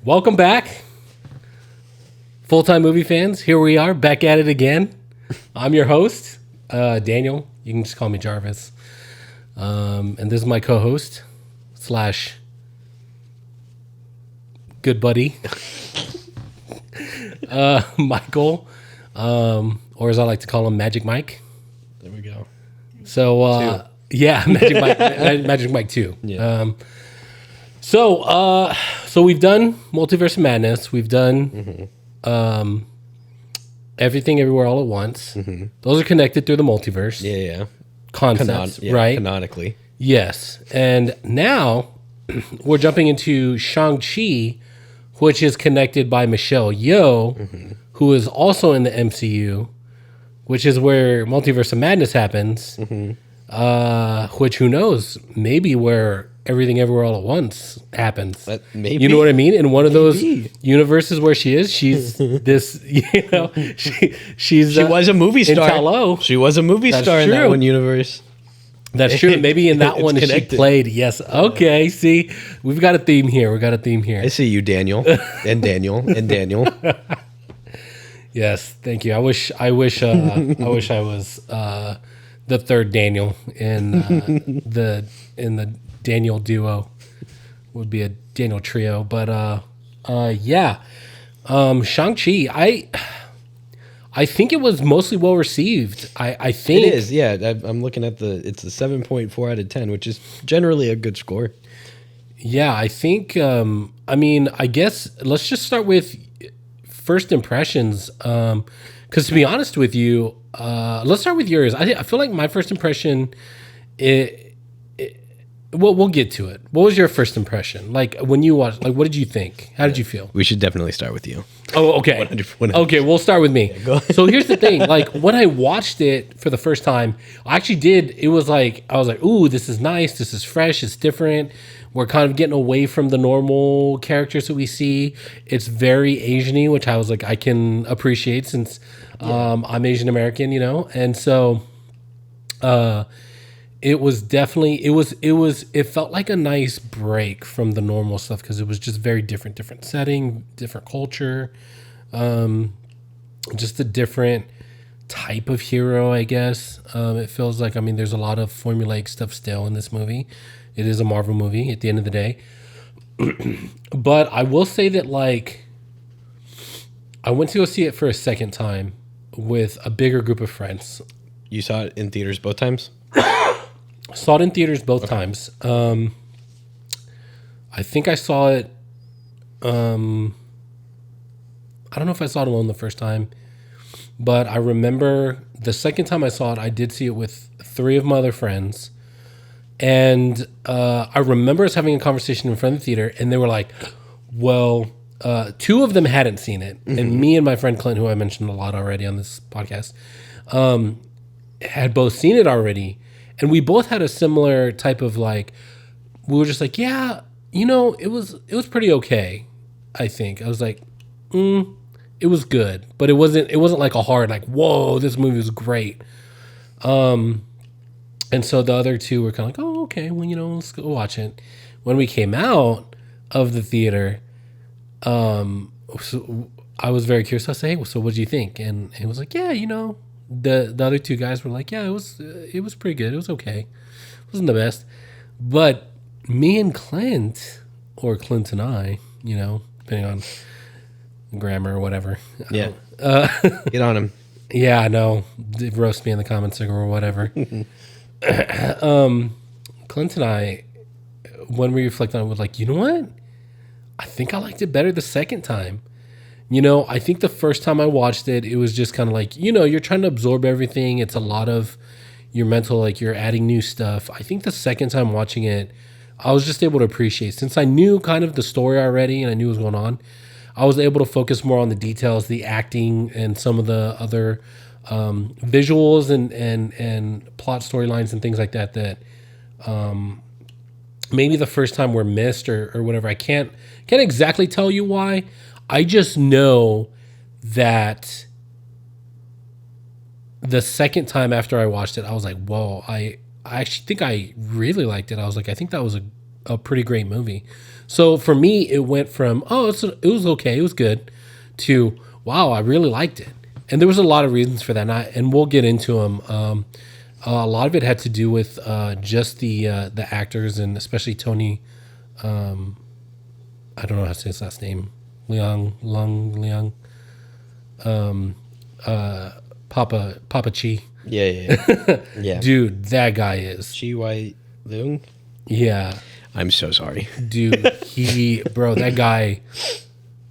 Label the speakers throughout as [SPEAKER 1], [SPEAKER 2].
[SPEAKER 1] Welcome back, full-time movie fans. Here we are, back at it again. I'm your host, Daniel. You can just call me Jarvis. And this is my co-host slash good buddy, Michael, or as I like to call him, Magic Mike.
[SPEAKER 2] There we go.
[SPEAKER 1] So, yeah, Magic Mike 2.
[SPEAKER 2] Yeah.
[SPEAKER 1] So we've done Multiverse of Madness. We've done Everything Everywhere All at Once. Mm-hmm. Those are connected through the multiverse.
[SPEAKER 2] Yeah.
[SPEAKER 1] Concepts, right?
[SPEAKER 2] Canonically.
[SPEAKER 1] Yes. And now we're jumping into Shang Chi, which is connected by Michelle Yeoh, who is also in the MCU, which is where Multiverse of Madness happens. Which, who knows, maybe where Everything Everywhere All at Once happens.
[SPEAKER 2] Maybe.
[SPEAKER 1] You know what I mean? In one of those universes where she's this, she
[SPEAKER 2] was a movie star.
[SPEAKER 1] Hello.
[SPEAKER 2] She was a movie star in that one universe.
[SPEAKER 1] That's true. Maybe in that one
[SPEAKER 2] connected.
[SPEAKER 1] she played. Yes. Okay. See, we've got a theme here.
[SPEAKER 2] I see you, Daniel, and Daniel, and Daniel.
[SPEAKER 1] Yes. Thank you. I wish I was the third Daniel in the Daniel duo. Would be a Daniel trio, but Shang-Chi. I think it was mostly well received. I think
[SPEAKER 2] It is, yeah. I'm looking at it's a 7.4 out of 10, which is generally a good score.
[SPEAKER 1] Yeah, I think. I guess let's just start with first impressions. Because to be honest with you, let's start with yours. I feel like my first impression. We'll get to it. What was your first impression? Like when you watched, like what did you think? How did you feel?
[SPEAKER 2] We should definitely start with you.
[SPEAKER 1] Oh, okay.
[SPEAKER 2] 100%.
[SPEAKER 1] Okay, we'll start with me. So here's the thing. Like when I watched it for the first time, I actually did. It was like, I was like, ooh, this is nice. This is fresh. It's different. We're kind of getting away from the normal characters that we see. It's very Asian-y, which I was like, I can appreciate since I'm Asian American, And so it was definitely, it felt like a nice break from the normal stuff because it was just very different setting, different culture, just a different type of hero, I guess. It feels like, there's a lot of formulaic stuff still in this movie. It is a Marvel movie at the end of the day. But I will say that, like, I went to go see it for a second time with a bigger group of friends.
[SPEAKER 2] You saw it in theaters both times?
[SPEAKER 1] Saw it in theaters both times. I think I saw it. I don't know if I saw it alone the first time, but I remember the second time I saw it, I did see it with 3 of my other friends. And I remember us having a conversation in front of the theater, and they were like, well, 2 of them hadn't seen it. And me and my friend Clint, who I mentioned a lot already on this podcast, had both seen it already. And we both had a similar type of, like, we were just like, yeah, it was pretty okay, I think. I was like, it was good. But it wasn't like a hard, like, whoa, this movie was great. And so the other 2 were kind of like, oh, okay, well, let's go watch it. When we came out of the theater, so I was very curious. I said, hey, so what did you think? And he was like, yeah, the other 2 guys were like, yeah, it was pretty good. It was okay. It wasn't the best. But me and Clint, or Clint and I, depending on grammar or whatever.
[SPEAKER 2] Yeah. Get on him.
[SPEAKER 1] Yeah, I know. Roast me in the comments or whatever. Clint and I, when we reflect on it, we're like, you know what? I think I liked it better the second time. I think the first time I watched it, it was just kind of like, you're trying to absorb everything. It's a lot of your mental, like you're adding new stuff. I think the second time watching it, I was just able to appreciate, since I knew kind of the story already and I knew what was going on, I was able to focus more on the details, the acting, and some of the other visuals and plot storylines and things like that maybe the first time were missed or whatever. I can't exactly tell you why. I just know that the second time after I watched it, I was like, whoa, I actually think I really liked it. I was like, I think that was a pretty great movie. So for me, it went from it was okay, it was good, to wow, I really liked it. And there was a lot of reasons for that, and we'll get into them. A lot of it had to do with just the actors, and especially Tony. I don't know how to say his last name. Leong, Papa Chi.
[SPEAKER 2] Yeah.
[SPEAKER 1] Dude, that guy is.
[SPEAKER 2] Chi Wai Leung.
[SPEAKER 1] Yeah.
[SPEAKER 2] I'm so sorry.
[SPEAKER 1] Dude, that guy,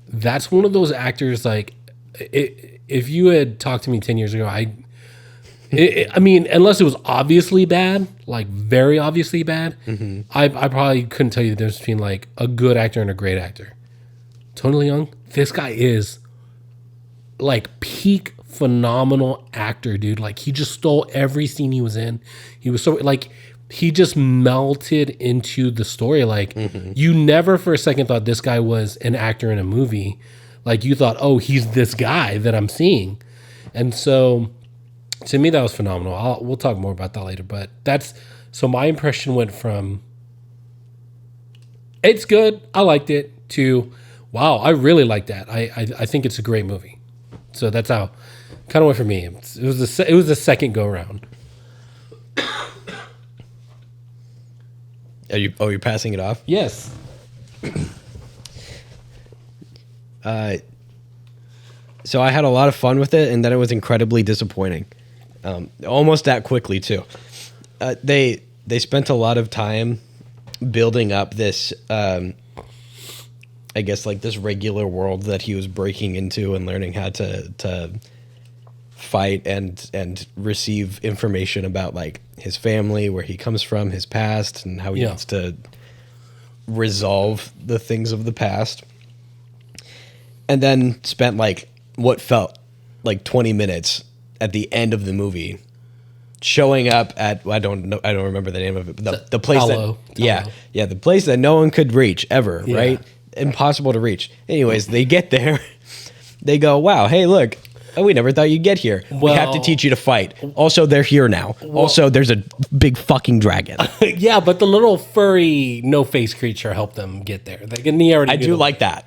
[SPEAKER 1] that's one of those actors, like, if you had talked to me 10 years ago, I mean, unless it was obviously bad, like very obviously bad, I probably couldn't tell you the difference between like a good actor and a great actor. Tony Leung, this guy is like peak phenomenal actor, dude. Like he just stole every scene he was in. He was so like he just melted into the story. Like you never for a second thought this guy was an actor in a movie. Like you thought, oh, he's this guy that I'm seeing. And so to me, that was phenomenal. We'll talk more about that later. But so my impression went from it's good, I liked it, to wow, I really like that. I think it's a great movie. So that's how kind of went for me. It was the second go around.
[SPEAKER 2] You're passing it off?
[SPEAKER 1] Yes.
[SPEAKER 2] So I had a lot of fun with it, and then it was incredibly disappointing. Almost that quickly too. They spent a lot of time building up this, I guess, like this regular world that he was breaking into and learning how to fight and receive information about like his family, where he comes from, his past, and how he needs to resolve the things of the past. And then spent like what felt like 20 minutes at the end of the movie showing up at I don't remember the name of it, but the place
[SPEAKER 1] Tallow.
[SPEAKER 2] the place that no one could reach ever, right? Impossible to reach. Anyways, they get there. They go, wow, hey, look, we never thought you'd get here. We have to teach you to fight. Also, they're here now. Also, there's a big fucking dragon.
[SPEAKER 1] Yeah, but the little furry no-face creature helped them get there.
[SPEAKER 2] I do like that.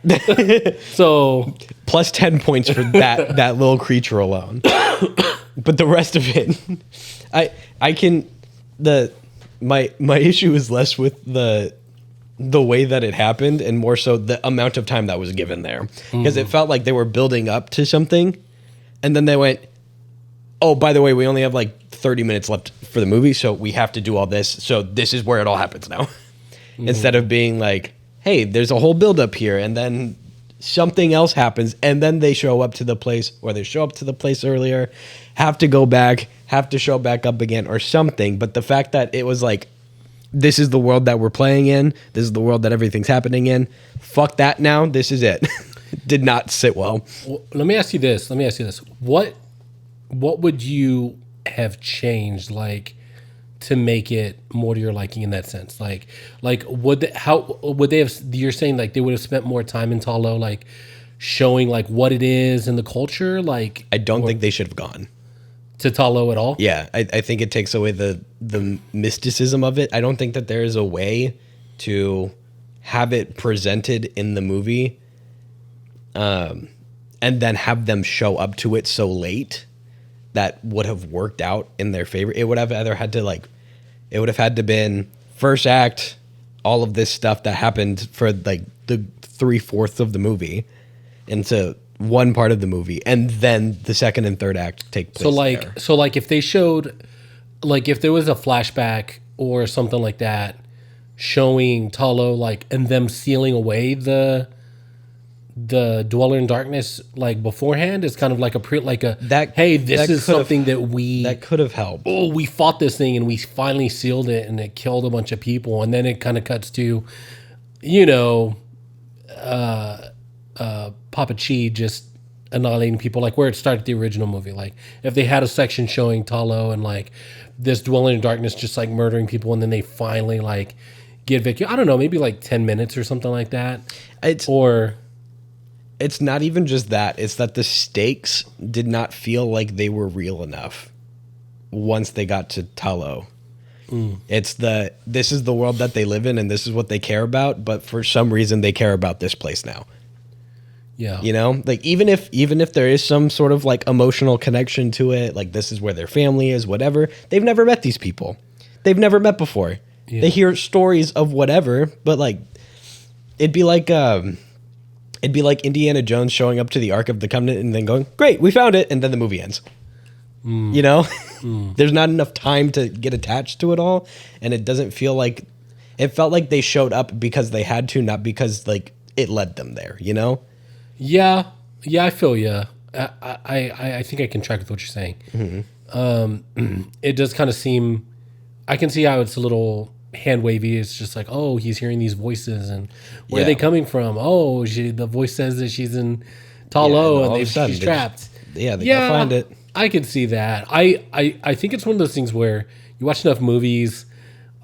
[SPEAKER 1] So
[SPEAKER 2] plus 10 points for that little creature alone. But the rest of it, my issue is less with the way that it happened and more so the amount of time that was given there, because it felt like they were building up to something, and then they went, oh, by the way, we only have like 30 minutes left for the movie, so we have to do all this. So this is where it all happens now. Instead of being like, hey, there's a whole build up here, and then something else happens, and then they show up to the place, or they show up to the place earlier, have to go back, have to show back up again or something. But the fact that it was like, this is the world that we're playing in, this is the world that everything's happening in, fuck that now, this is it. Did not sit well.
[SPEAKER 1] Let me ask you this. What would you have changed, like, to make it more to your liking in that sense? Like how would they have? You're saying like they would have spent more time in Talo, like showing like what it is in the culture. Like
[SPEAKER 2] I don't think they should have gone
[SPEAKER 1] to Talo at all.
[SPEAKER 2] Yeah, I think it takes away the mysticism of it. I don't think that there is a way to have it presented in the movie, and then have them show up to it so late that would have worked out in their favor. It would have either had to like, it would have had to been first act, all of this stuff that happened for like the 3/4 of the movie into one part of the movie, and then the second and third act take place.
[SPEAKER 1] So like if they showed, like if there was a flashback or something like that showing Talo, like, and them sealing away the Dweller in Darkness, like beforehand, is kind of like this is something that
[SPEAKER 2] could have helped.
[SPEAKER 1] Oh, we fought this thing and we finally sealed it and it killed a bunch of people, and then it kind of cuts to, Papa Chi just annihilating people, like where it started the original movie. Like if they had a section showing Talo and like this Dweller in Darkness just like murdering people, and then they finally like get victory. I don't know, maybe like 10 minutes or something like that.
[SPEAKER 2] It's not even just that. It's that the stakes did not feel like they were real enough once they got to Talo. This is the world that they live in and this is what they care about, but for some reason they care about this place now.
[SPEAKER 1] Yeah.
[SPEAKER 2] You know, like even if there is some sort of like emotional connection to it, like this is where their family is, whatever, they've never met these people. They've never met before. Yeah. They hear stories of whatever, but like it'd be like Indiana Jones showing up to the Ark of the Covenant and then going, "Great, we found it," and then the movie ends. You know, there's not enough time to get attached to it all, and it doesn't feel like it felt like they showed up because they had to, not because like it led them there. You know?
[SPEAKER 1] Yeah, I feel you. I think I can track with what you're saying. It does kind of seem. I can see how it's a little hand wavy. It's just like, oh, he's hearing these voices, and where are they coming from? Oh, the voice says that she's in Talo, and she's trapped.
[SPEAKER 2] They gotta find it.
[SPEAKER 1] I could see that. I think it's one of those things where you watch enough movies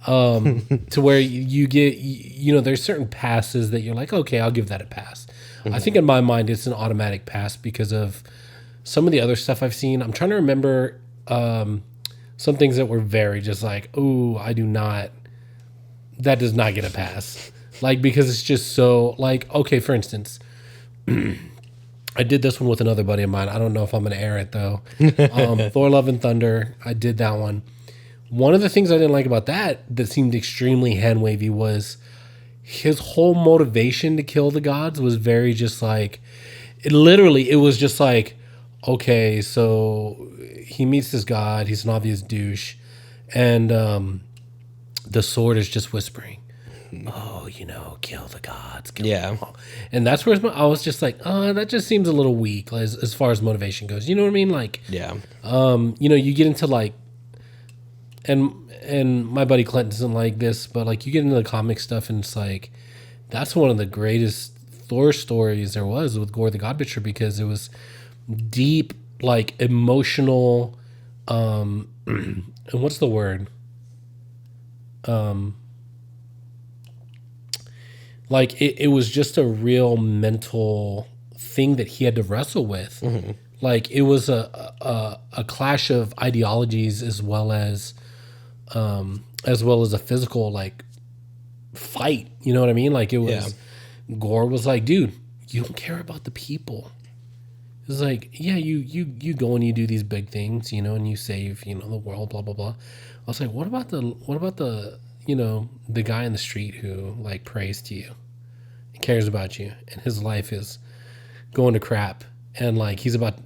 [SPEAKER 1] to where you get, there's certain passes that you're like, okay, I'll give that a pass. I think in my mind it's an automatic pass because of some of the other stuff I've seen. I'm trying to remember some things that were very just like, oh, that does not get a pass. Like, because it's just so, like, okay, for instance, I did this one with another buddy of mine. I don't know if I'm going to air it, though. Thor Love and Thunder, I did that one. One of the things I didn't like about that seemed extremely hand-wavy was his whole motivation to kill the gods was very just like, it was just like, okay, so he meets this god, he's an obvious douche, and the sword is just whispering, oh, kill the gods. Kill them all. And that's where I was just like, oh, that just seems a little weak as far as motivation goes. You know what I mean? Like, you get into like, and my buddy Clint doesn't like this, but like you get into the comic stuff and it's like, that's one of the greatest Thor stories there was with Gore the God Butcher, because it was deep, like emotional, and what's the word? Like it was just a real mental thing that he had to wrestle with. Like it was a clash of ideologies as well as a physical like fight. You know what I mean? Like it was Gore was like, dude, you don't care about the people. It's like, yeah, you go and you do these big things, and you save, the world, blah blah blah. I was like, what about the the guy in the street who like prays to you and cares about you, and his life is going to crap, and like he's about,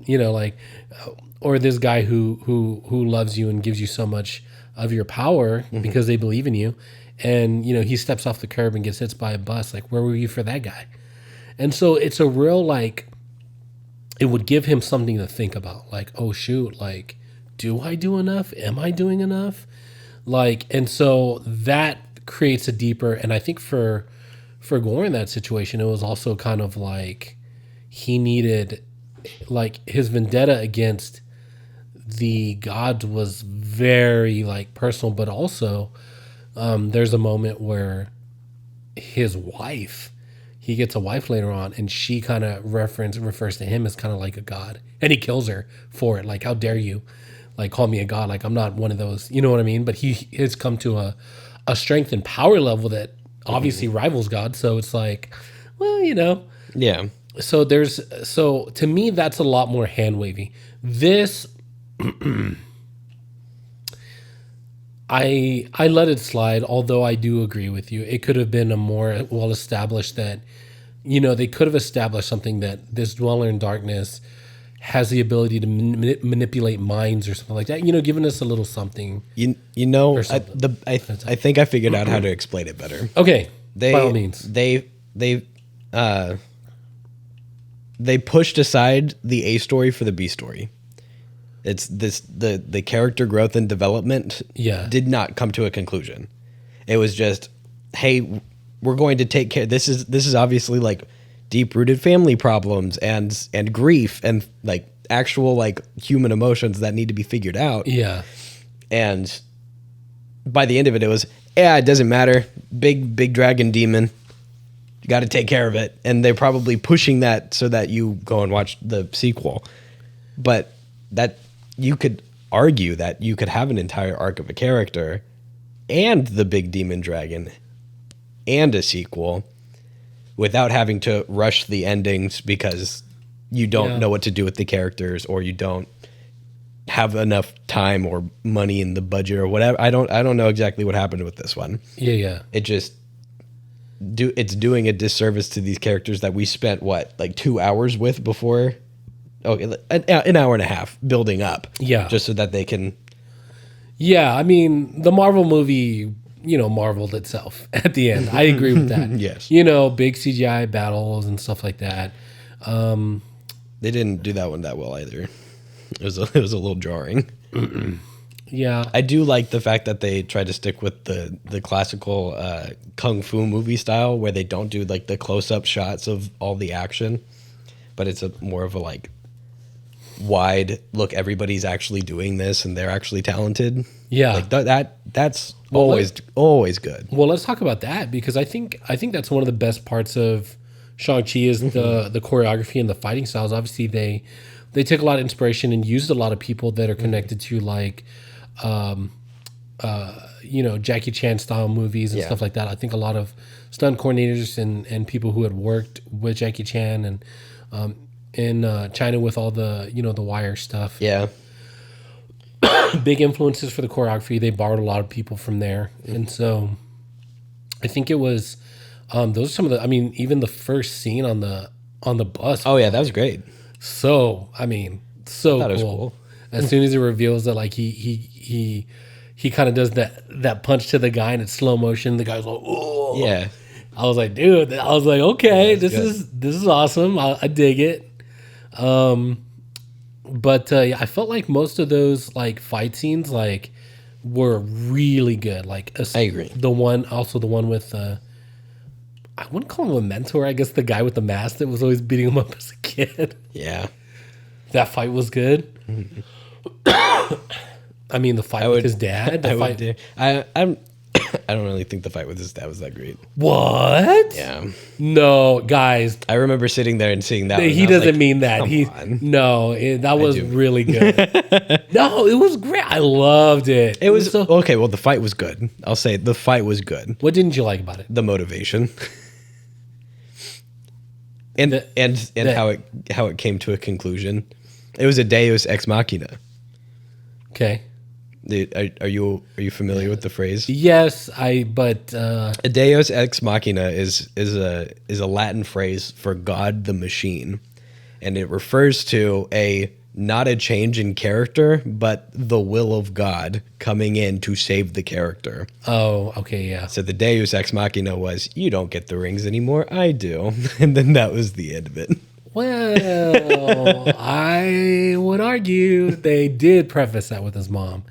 [SPEAKER 1] or this guy who loves you and gives you so much of your power because they believe in you, and he steps off the curb and gets hit by a bus. Like, where were you for that guy? And so it's a real like, it would give him something to think about. Like, oh shoot, like, do I do enough? Am I doing enough? Like, and so that creates a deeper, and I think for Gore in that situation, it was also kind of like he needed, like, his vendetta against the gods was very like personal, but also there's a moment where his wife, he gets a wife later on, and she kind of refers to him as kind of like a god, and he kills her for it. Like, how dare you, like, call me a god? Like, I'm not one of those. You know what I mean? But he has come to a strength and power level that obviously rivals God. So it's like, well,
[SPEAKER 2] yeah.
[SPEAKER 1] So to me, that's a lot more hand wavy. This, I let it slide, although I do agree with you. It could have been a more well established that, they could have established something that this dweller in darkness has the ability to manipulate minds or something like that. Giving us a little something.
[SPEAKER 2] I think I figured out how to explain it better.
[SPEAKER 1] Okay, by all means.
[SPEAKER 2] They pushed aside the A story for the B story. It's the character growth and development did not come to a conclusion. It was just, hey, we're going to take care. This is obviously like deep-rooted family problems and grief and like actual like human emotions that need to be figured out.
[SPEAKER 1] Yeah.
[SPEAKER 2] And by the end of it, it was, it doesn't matter. Big dragon demon. You got to take care of it. And they're probably pushing that so that you go and watch the sequel. But that you could argue that you could have an entire arc of a character and the big demon dragon and a sequel without having to rush the endings because you don't know what to do with the characters, or you don't have enough time or money in the budget or whatever. I don't know exactly what happened with this one.
[SPEAKER 1] Yeah.
[SPEAKER 2] It just it's doing a disservice to these characters that we spent like 2 hours with before. Okay, an hour and a half building up.
[SPEAKER 1] Yeah.
[SPEAKER 2] Just so that they can.
[SPEAKER 1] Yeah, I mean, the Marvel movie, marveled itself at the end. I agree with that.
[SPEAKER 2] Yes.
[SPEAKER 1] Big CGI battles and stuff like that.
[SPEAKER 2] They didn't do that one that well either. It was a little jarring.
[SPEAKER 1] Yeah.
[SPEAKER 2] I do like the fact that they try to stick with the classical kung fu movie style, where they don't do like the close up shots of all the action, but it's more of a like wide look. Everybody's actually doing this, and they're actually talented.
[SPEAKER 1] Yeah.
[SPEAKER 2] like that's always good.
[SPEAKER 1] Well, let's talk about that, because I think that's one of the best parts of Shang-Chi is the choreography and the fighting styles. Obviously, they took a lot of inspiration and used a lot of people that are connected to like, Jackie Chan style movies and stuff like that. I think a lot of stunt coordinators and people who had worked with Jackie Chan and in China with all the the wire stuff.
[SPEAKER 2] Yeah.
[SPEAKER 1] Big influences for the choreography. They borrowed a lot of people from there, and so I think it was those are some of the. I mean, even the first scene on the bus.
[SPEAKER 2] Oh yeah, that was great.
[SPEAKER 1] So so
[SPEAKER 2] That
[SPEAKER 1] cool.
[SPEAKER 2] was cool.
[SPEAKER 1] As soon as it reveals that, like he kind of does that punch to the guy and it's slow motion. The guy's like, oh
[SPEAKER 2] Yeah.
[SPEAKER 1] I was like, dude. I was like, okay,
[SPEAKER 2] Yeah,
[SPEAKER 1] this is awesome. I dig it. But I felt like most of those like fight scenes like were really good. Like
[SPEAKER 2] I agree.
[SPEAKER 1] The one with I wouldn't call him a mentor. I guess the guy with the mask that was always beating him up as a kid.
[SPEAKER 2] Yeah.
[SPEAKER 1] That fight was good. I mean, the fight with his dad.
[SPEAKER 2] I don't really think the fight with his dad was that great.
[SPEAKER 1] What?
[SPEAKER 2] Yeah.
[SPEAKER 1] No, guys.
[SPEAKER 2] I remember sitting there and seeing that.
[SPEAKER 1] He doesn't mean that. That was
[SPEAKER 2] do.
[SPEAKER 1] really good. No, it was great. I loved it.
[SPEAKER 2] It was so okay. Well, the fight was good. I'll say the fight was good.
[SPEAKER 1] What didn't you like about it?
[SPEAKER 2] The motivation, and how it came to a conclusion. It was a Deus ex machina.
[SPEAKER 1] Okay.
[SPEAKER 2] Are you familiar with the phrase?
[SPEAKER 1] Yes, but
[SPEAKER 2] a Deus ex machina is a Latin phrase for God the machine, and it refers to not a change in character, but the will of God coming in to save the character.
[SPEAKER 1] Oh, okay, yeah.
[SPEAKER 2] So the Deus ex machina was, you don't get the rings anymore, I do, and then that was the end of it.
[SPEAKER 1] Well, I would argue they did preface that with his mom.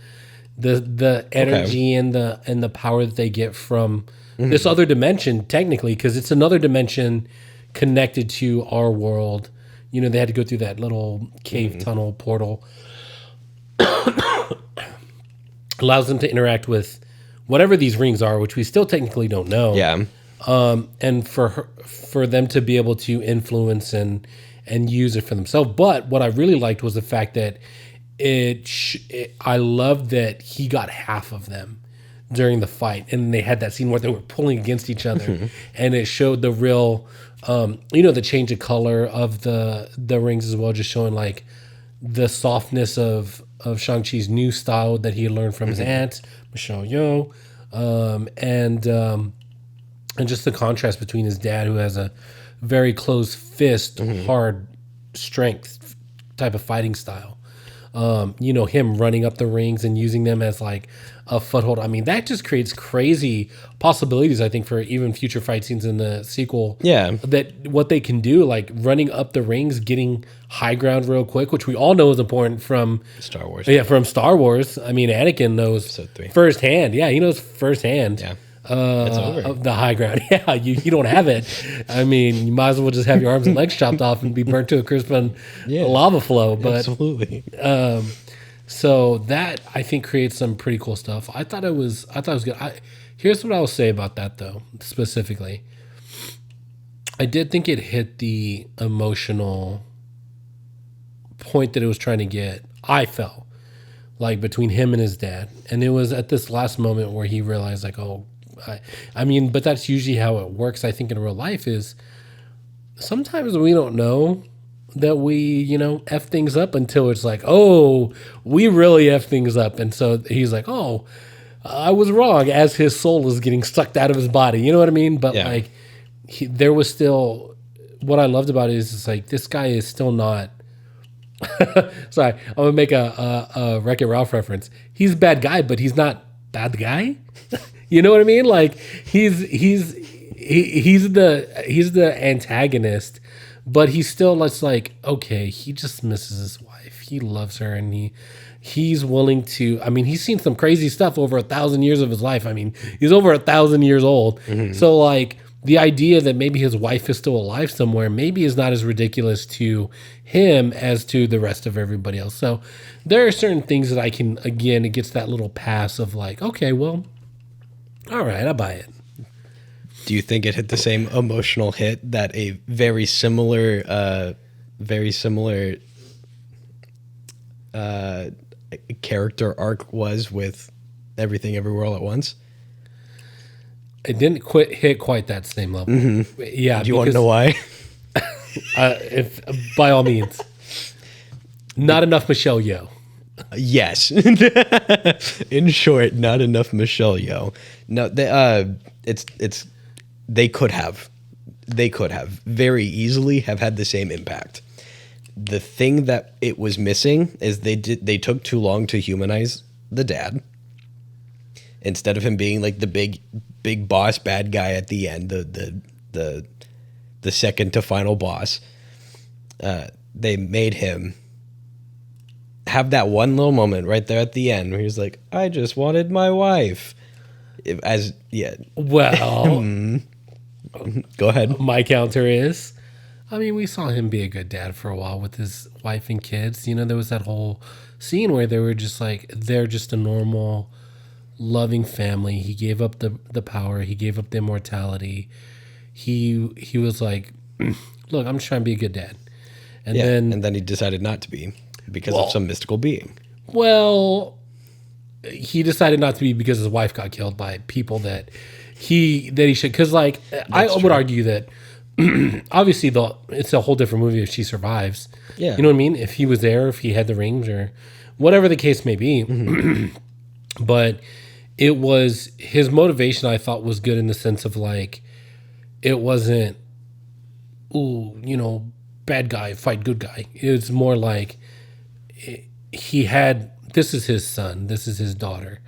[SPEAKER 1] The energy and the power that they get from this other dimension, technically, because it's another dimension connected to our world. They had to go through that little cave tunnel portal. Allows them to interact with whatever these rings are, which we still technically don't know.
[SPEAKER 2] Yeah.
[SPEAKER 1] And for them to be able to influence and use it for themselves. But what I really liked was the fact that I loved that he got half of them during the fight, and they had that scene where they were pulling against each other, and it showed the real, the change of color of the rings as well, just showing like the softness of Shang-Chi's new style that he had learned from his aunt Michelle Yeoh, and just the contrast between his dad, who has a very close fist, hard strength type of fighting style. Him running up the rings and using them as like a foothold. I mean, that just creates crazy possibilities, I think, for even future fight scenes in the sequel.
[SPEAKER 2] Yeah.
[SPEAKER 1] That what they can do, like running up the rings, getting high ground real quick, which we all know is important from
[SPEAKER 2] Star Wars.
[SPEAKER 1] Yeah, from Star Wars. I mean, Anakin knows
[SPEAKER 2] Episode 3.
[SPEAKER 1] firsthand. Yeah, he knows firsthand.
[SPEAKER 2] Yeah. It's over.
[SPEAKER 1] Of the high ground. Yeah, you don't have it. I mean, you might as well just have your arms and legs chopped off and be burnt to a crisp on lava flow. But
[SPEAKER 2] absolutely.
[SPEAKER 1] So that I think creates some pretty cool stuff. I thought it was good. Here's what I will say about that though, specifically. I did think it hit the emotional point that it was trying to get. I felt like between him and his dad. And it was at this last moment where he realized like, oh, I mean, but that's usually how it works. I think in real life is sometimes we don't know that we, F things up until it's like, oh, we really F things up. And so he's like, oh, I was wrong, as his soul is getting sucked out of his body. You know what I mean? But like, there was still, what I loved about it is it's like, this guy is still not, sorry, I'm going to make a Wreck-It Ralph reference. He's a bad guy, but he's not bad guy. You know what I mean? Like he's the antagonist, but he's still just like, okay, he just misses his wife. He loves her, and he's willing to. I mean, he's seen some crazy stuff over 1,000 years of his life. I mean, he's over 1,000 years old. Mm-hmm. So like the idea that maybe his wife is still alive somewhere maybe is not as ridiculous to him as to the rest of everybody else. So there are certain things that I can, again, it gets that little pass of like, okay, well, all right, I buy it.
[SPEAKER 2] Do you think it hit the same emotional hit that a very similar character arc was with Everything Everywhere All at Once?
[SPEAKER 1] It didn't hit quite that same level.
[SPEAKER 2] Mm-hmm.
[SPEAKER 1] Yeah.
[SPEAKER 2] Do you want to know why?
[SPEAKER 1] If by all means, not enough Michelle Yeoh.
[SPEAKER 2] Yes. In short, not enough Michelle Yeoh. No, they could have very easily have had the same impact. The thing that it was missing is they took too long to humanize the dad. Instead of him being like the big boss bad guy at the end, the second to final boss, they made him have that one little moment right there at the end where he's like, I just wanted my wife.
[SPEAKER 1] Well,
[SPEAKER 2] go ahead.
[SPEAKER 1] My counter is, I mean, we saw him be a good dad for a while with his wife and kids. There was that whole scene where they were just like, they're just a normal, loving family. He gave up the power. He gave up the immortality. He was like, look, I'm just trying to be a good dad. And
[SPEAKER 2] then he decided not to be because of some mystical being.
[SPEAKER 1] Well, he decided not to be because his wife got killed by people that he should. Because like I would argue that obviously it's a whole different movie if she survives.
[SPEAKER 2] Yeah,
[SPEAKER 1] you know what I mean. If he was there, if he had the rings, or whatever the case may be. Mm-hmm. But it was his motivation. I thought was good in the sense of like it wasn't, bad guy fight good guy. It was more like this is his son, this is his daughter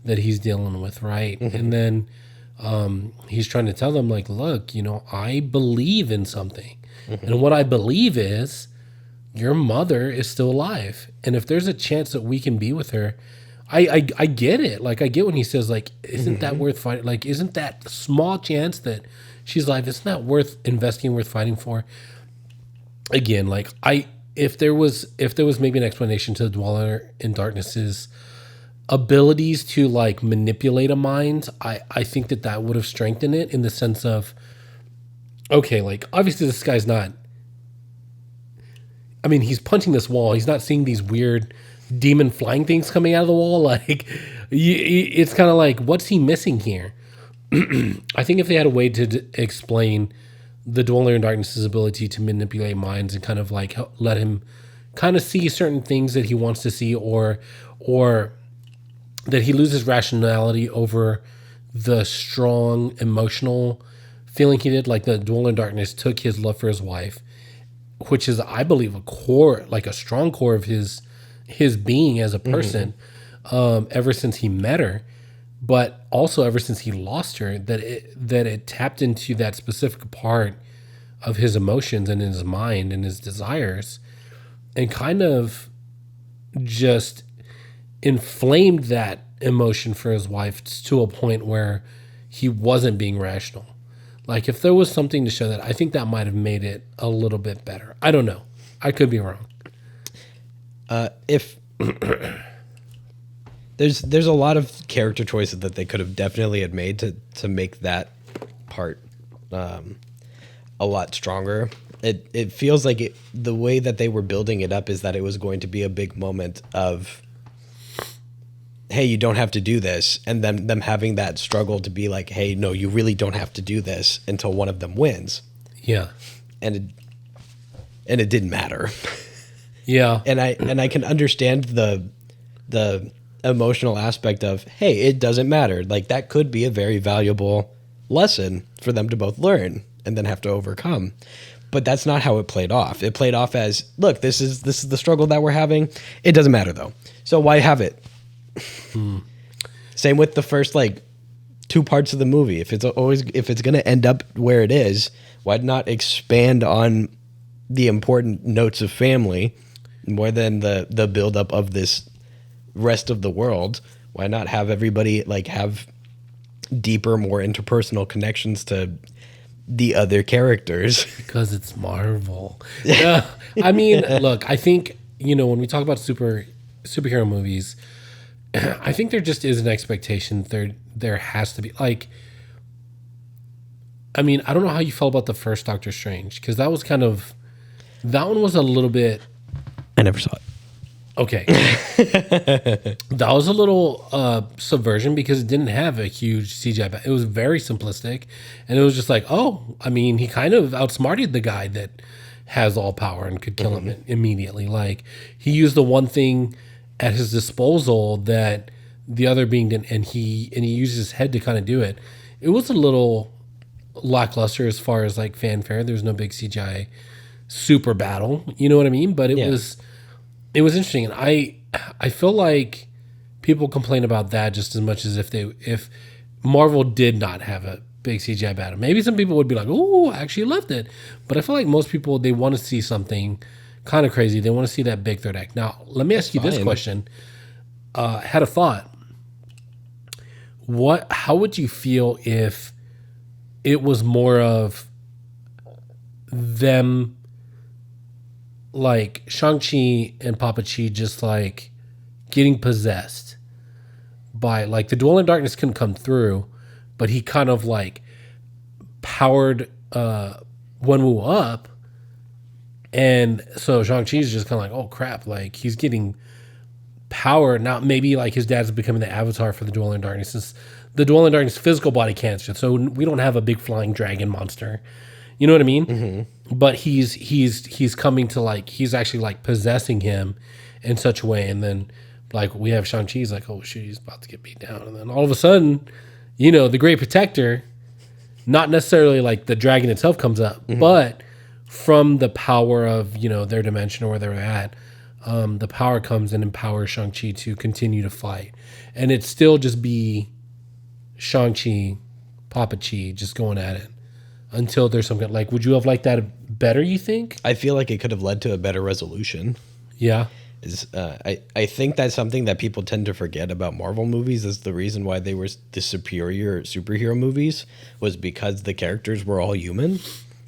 [SPEAKER 1] that he's dealing with, right? Mm-hmm. And then he's trying to tell them like, look, I believe in something. Mm-hmm. And what I believe is your mother is still alive. And if there's a chance that we can be with her, I get it. Like, I get when he says like, isn't mm-hmm. that worth fighting? Like, isn't that small chance that she's alive, it's not worth investing, worth fighting for? Again, like if there was maybe an explanation to the Dweller in Darkness's abilities to like manipulate a mind, I think that would have strengthened it in the sense of, okay, like obviously this guy's not, I mean, he's punching this wall. He's not seeing these weird demon flying things coming out of the wall. Like it's kind of like, what's he missing here? I think if they had a way to explain the Dweller in Darkness's ability to manipulate minds and kind of like let him kind of see certain things that he wants to see, or that he loses rationality over the strong emotional feeling he did. Like the Dweller in Darkness took his love for his wife, which is, I believe, a core, like a strong core of his being as a person, mm-hmm. Ever since he met her, but also ever since he lost her, that it tapped into that specific part of his emotions and his mind and his desires, and kind of just inflamed that emotion for his wife to a point where he wasn't being rational. Like if there was something to show that, I think that might have made it a little bit better. I don't know. I could be wrong.
[SPEAKER 2] If there's a lot of character choices that they could have definitely had made to make that part a lot stronger. It feels like the way that they were building it up is that it was going to be a big moment of hey, you don't have to do this, and then them having that struggle to be like, hey, no, you really don't have to do this until one of them wins.
[SPEAKER 1] Yeah.
[SPEAKER 2] And it didn't matter.
[SPEAKER 1] Yeah.
[SPEAKER 2] And I can understand the emotional aspect of, hey, it doesn't matter. Like, that could be a very valuable lesson for them to both learn and then have to overcome. But that's not how it played off. It played off as, look, this is the struggle that we're having. It doesn't matter though. So why have it? Same with the first like 2 parts of the movie. If it's going to end up where it is, why not expand on the important notes of family more than the buildup of this rest of the world? Why not have everybody like have deeper, more interpersonal connections to the other characters?
[SPEAKER 1] Because it's Marvel. Yeah. I mean, look, I think, when we talk about superhero movies, I think there just is an expectation there has to be like, I mean, I don't know how you felt about the first Doctor Strange, because that one was a little bit.
[SPEAKER 2] I never saw it.
[SPEAKER 1] Okay. That was a little subversion because it didn't have a huge CGI. It was very simplistic. And it was just like, oh, I mean, he kind of outsmarted the guy that has all power and could kill him immediately. Like, he used the one thing at his disposal that the other being didn't, and he used his head to kind of do it. It was a little lackluster as far as like fanfare. There was no big CGI super battle. You know what I mean? But it was interesting, and I feel like people complain about that just as much as if Marvel did not have a big CGI battle. Maybe some people would be like, "Oh, I actually loved it," but I feel like most people, they want to see something kind of crazy. They want to see that big third act. Now, let me ask you this question. Had a thought. How would you feel if it was more of them? Like Shang-Chi and Papa Chi just like getting possessed by like the Dweller in Darkness couldn't come through, but he kind of like powered Wenwu up, and so Shang-Chi's just kind of like, oh crap, like he's getting power now. Maybe like his dad's becoming the avatar for the Dweller in Darkness, since the Dweller in Darkness physical body can't, so we don't have a big flying dragon monster. You know what I mean? Mm-hmm. But he's coming to like, he's actually like possessing him in such a way. And then like we have Shang-Chi's like, oh shit, he's about to get beat down. And then all of a sudden, the Great Protector, not necessarily like the dragon itself comes up, but from the power of, their dimension or where they're at, the power comes and empowers Shang-Chi to continue to fight. And it'd still just be Shang-Chi, Papa Chi just going at it. Until there's some like, would you have liked that better, you think?
[SPEAKER 2] I feel like it could have led to a better resolution.
[SPEAKER 1] Yeah.
[SPEAKER 2] I think that's something that people tend to forget about Marvel movies, is the reason why they were the superior superhero movies was because the characters were all human.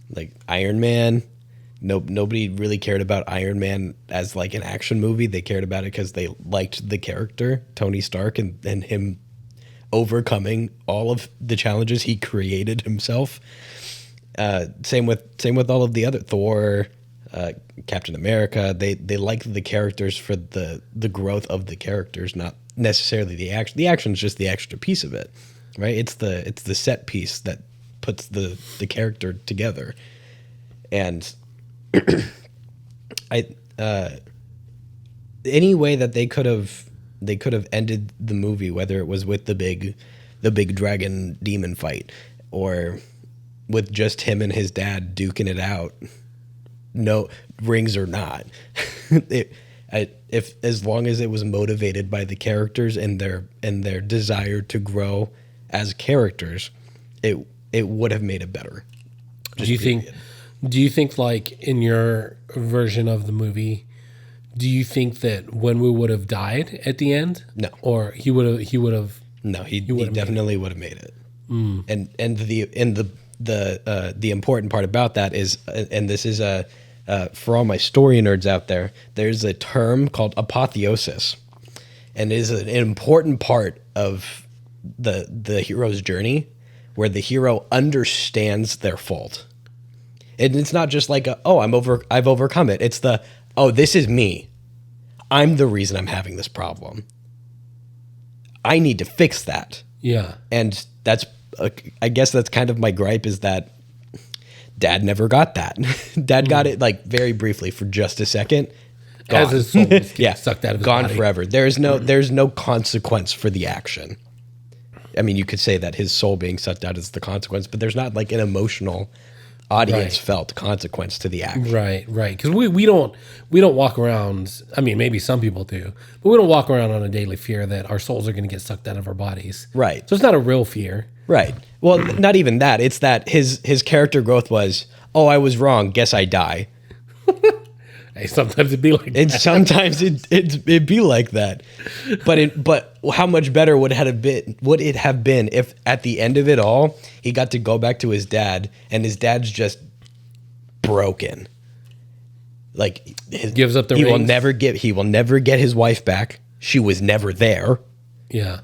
[SPEAKER 2] Like Iron Man, nobody really cared about Iron Man as like an action movie. They cared about it because they liked the character, Tony Stark, and him overcoming all of the challenges he created himself. Same with all of the other Thor, Captain America. They like the characters for the growth of the characters, not necessarily the action. The action is just the extra piece of it, right? It's the set piece that puts the character together. And any way that they could have ended the movie, whether it was with the big dragon demon fight or with just him and his dad duking it out, no rings or not, if as long as it was motivated by the characters and their desire to grow as characters, it would have made it better.
[SPEAKER 1] Do you think like in your version of the movie, do you think that Wenwu would have died at the end?
[SPEAKER 2] No.
[SPEAKER 1] Or he would have.
[SPEAKER 2] No, he definitely would have made it. And the important part about that is, and this is for all my story nerds out there, there's a term called apotheosis, and it is an important part of the hero's journey, where the hero understands their fault. And it's not just like I've overcome it. It's this is me. I'm the reason I'm having this problem. I need to fix that.
[SPEAKER 1] Yeah.
[SPEAKER 2] And that's, I guess that's kind of my gripe, is that Dad never got that. Dad got it like very briefly for just a second. Gone.
[SPEAKER 1] As his soul was getting sucked out of his
[SPEAKER 2] gone
[SPEAKER 1] body.
[SPEAKER 2] forever. There's no consequence for the action. I mean, you could say that his soul being sucked out is the consequence, but there's not like an emotional audience felt consequence to the action.
[SPEAKER 1] Right. Because we don't walk around. I mean, maybe some people do, but we don't walk around on a daily fear that our souls are going to get sucked out of our bodies.
[SPEAKER 2] Right.
[SPEAKER 1] So it's not a real fear.
[SPEAKER 2] Right. Well, not even that. It's that his character growth was, oh, I was wrong. Guess I die.
[SPEAKER 1] Hey, sometimes it'd be like
[SPEAKER 2] And
[SPEAKER 1] that.
[SPEAKER 2] sometimes it'd be like that. But how much better would it have been if at the end of it all he got to go back to his dad and his dad's just broken. Like
[SPEAKER 1] Gives up the
[SPEAKER 2] he will
[SPEAKER 1] rings.
[SPEAKER 2] never get his wife back. She was never there.
[SPEAKER 1] Yeah.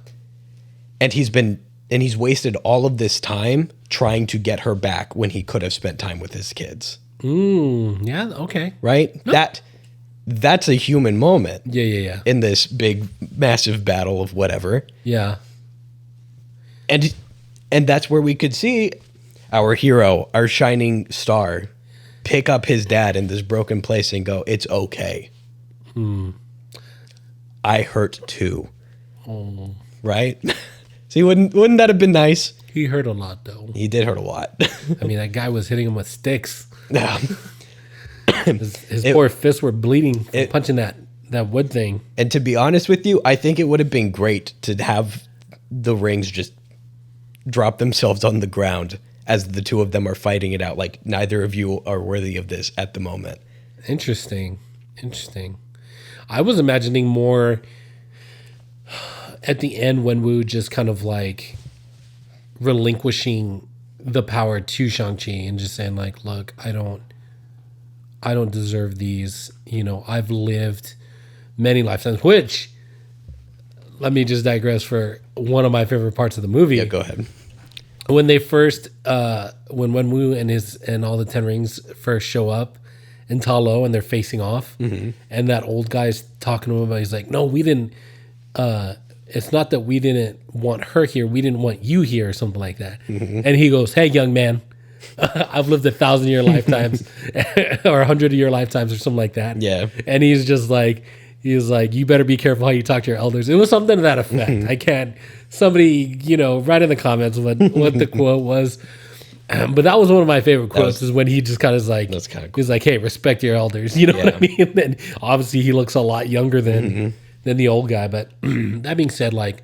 [SPEAKER 2] And he's wasted all of this time trying to get her back when he could have spent time with his kids.
[SPEAKER 1] Yeah. Okay.
[SPEAKER 2] Right? That's a human moment.
[SPEAKER 1] Yeah.
[SPEAKER 2] In this big, massive battle of whatever.
[SPEAKER 1] Yeah.
[SPEAKER 2] And that's where we could see our hero, our shining star, pick up his dad in this broken place and go, it's okay. I hurt too. Right? See, wouldn't that have been nice?
[SPEAKER 1] He hurt a lot, though.
[SPEAKER 2] He did hurt a lot.
[SPEAKER 1] I mean, that guy was hitting him with sticks.
[SPEAKER 2] Yeah.
[SPEAKER 1] His poor fists were bleeding from punching that wood thing.
[SPEAKER 2] And to be honest with you, I think it would have been great to have the rings just drop themselves on the ground as the two of them are fighting it out. Like, neither of you are worthy of this at the moment.
[SPEAKER 1] Interesting. I was imagining more at the end when Wu just kind of like relinquishing the power to Shang-Chi and just saying like, look, I don't deserve these. You know, I've lived many lifetimes, which, let me just digress for one of my favorite parts of the movie.
[SPEAKER 2] Yeah, go ahead.
[SPEAKER 1] When they first, when Wu and all the 10 rings first show up in Ta Lo and they're facing off, and that old guy's talking to him about, he's like, no, we didn't, it's not that we didn't want her here, we didn't want you here, or something like that. And he goes, hey, young man, I've lived 1,000-year lifetimes or 100-year lifetimes or something like that.
[SPEAKER 2] Yeah.
[SPEAKER 1] And he's like, you better be careful how you talk to your elders. It was something to that effect. I can't, somebody, write in the comments what the quote was. But that was one of my favorite quotes, is when he just kind of is like,
[SPEAKER 2] that's kind of cool.
[SPEAKER 1] He's like, hey, respect your elders. You know what I mean? And obviously he looks a lot younger than the old guy. But that being said, like,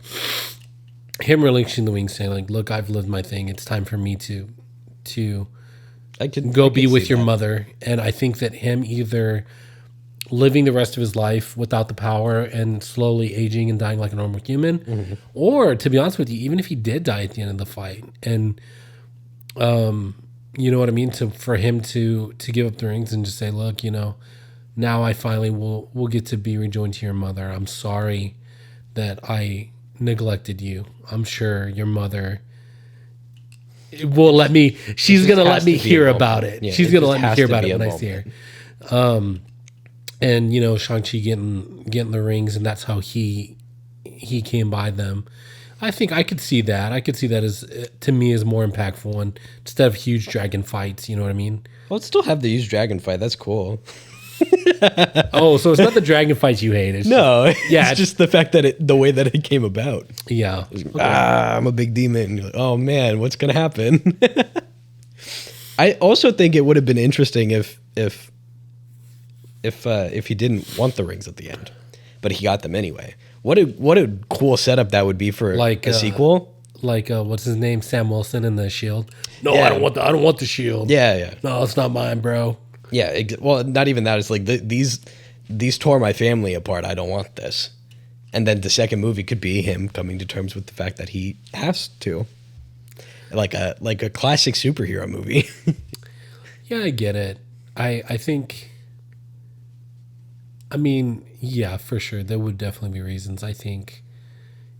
[SPEAKER 1] him relinquishing the wings, saying like, look, I've lived my thing. It's time for me to go be with your mother. And I think that him either living the rest of his life without the power and slowly aging and dying like a normal human, or, to be honest with you, even if he did die at the end of the fight, and you know what I mean, for him to give up the rings and just say, look, now I finally will get to be rejoined to your mother. I'm sorry that I neglected you. I'm sure your mother will let me. She's gonna let me hear about it.
[SPEAKER 2] Yeah,
[SPEAKER 1] she's
[SPEAKER 2] it
[SPEAKER 1] gonna
[SPEAKER 2] just
[SPEAKER 1] let me
[SPEAKER 2] has
[SPEAKER 1] hear
[SPEAKER 2] to
[SPEAKER 1] about
[SPEAKER 2] be
[SPEAKER 1] it
[SPEAKER 2] a
[SPEAKER 1] when I see her. And Shang-Chi getting the rings, and that's how he came by them. I think I could see that. I could see that as, to me, as more impactful, and instead of huge dragon fights. You know what I mean?
[SPEAKER 2] Well, it still have the huge dragon fight. That's cool.
[SPEAKER 1] Oh, so it's not the dragon fights you hate. It's
[SPEAKER 2] No,
[SPEAKER 1] Yeah,
[SPEAKER 2] it's just the fact that the way that it came about.
[SPEAKER 1] yeah.
[SPEAKER 2] I'm a big demon. You're like, oh man, what's gonna happen? I also think it would have been interesting if he didn't want the rings at the end, but he got them anyway. What a cool setup that would be for
[SPEAKER 1] Like
[SPEAKER 2] a sequel.
[SPEAKER 1] Like what's his name? Sam Wilson in the Shield. No,
[SPEAKER 2] Yeah.
[SPEAKER 1] I don't want the shield.
[SPEAKER 2] Yeah.
[SPEAKER 1] No, it's not mine, bro.
[SPEAKER 2] Yeah, well, not even that. It's like these tore my family apart. I don't want this. And then the second movie could be him coming to terms with the fact that he has to, like a classic superhero movie.
[SPEAKER 1] Yeah, I get it. I think. I mean, yeah, for sure, there would definitely be reasons. I think,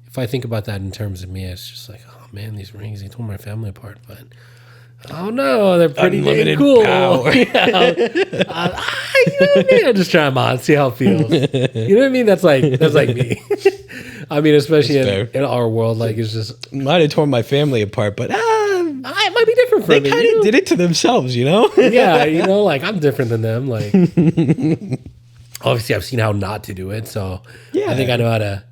[SPEAKER 1] if I think about that in terms of me, it's just like, oh man, these rings, they tore my family apart. But oh no, they're pretty
[SPEAKER 2] Unlimited
[SPEAKER 1] cool.
[SPEAKER 2] power.
[SPEAKER 1] You know what I mean? Just try them on, see how it feels. You know what I mean? That's like me. I mean, especially
[SPEAKER 2] That's
[SPEAKER 1] in our world, like it's just
[SPEAKER 2] Might have torn my family apart, but
[SPEAKER 1] it might be different for
[SPEAKER 2] they
[SPEAKER 1] them.
[SPEAKER 2] kind of did it to themselves, you know?
[SPEAKER 1] Yeah, like I'm different than them. Like obviously, I've seen how not to do it, so
[SPEAKER 2] Yeah.
[SPEAKER 1] I think I know how to.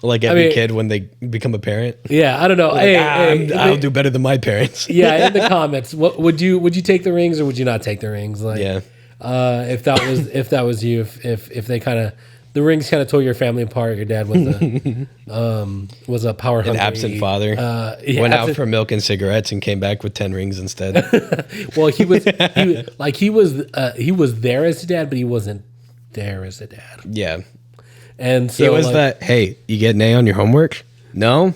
[SPEAKER 2] Like every
[SPEAKER 1] mean-
[SPEAKER 2] kid when they become a parent.
[SPEAKER 1] Yeah, I don't know.
[SPEAKER 2] Like, I'll
[SPEAKER 1] Hey,
[SPEAKER 2] do better than my parents.
[SPEAKER 1] yeah, in the comments, what would you take the rings or would you not take the rings? Like,
[SPEAKER 2] Yeah.
[SPEAKER 1] if that was you, if they kind of the rings kind of tore your family apart, your dad was a power
[SPEAKER 2] An
[SPEAKER 1] hungry
[SPEAKER 2] absent father.
[SPEAKER 1] yeah,
[SPEAKER 2] Went out
[SPEAKER 1] absent-
[SPEAKER 2] for milk and cigarettes and came back with 10 rings instead.
[SPEAKER 1] Well, he was there as a dad, but he wasn't there as a dad,
[SPEAKER 2] Yeah.
[SPEAKER 1] and so
[SPEAKER 2] It was
[SPEAKER 1] like,
[SPEAKER 2] that, hey, you get an A on your homework? No?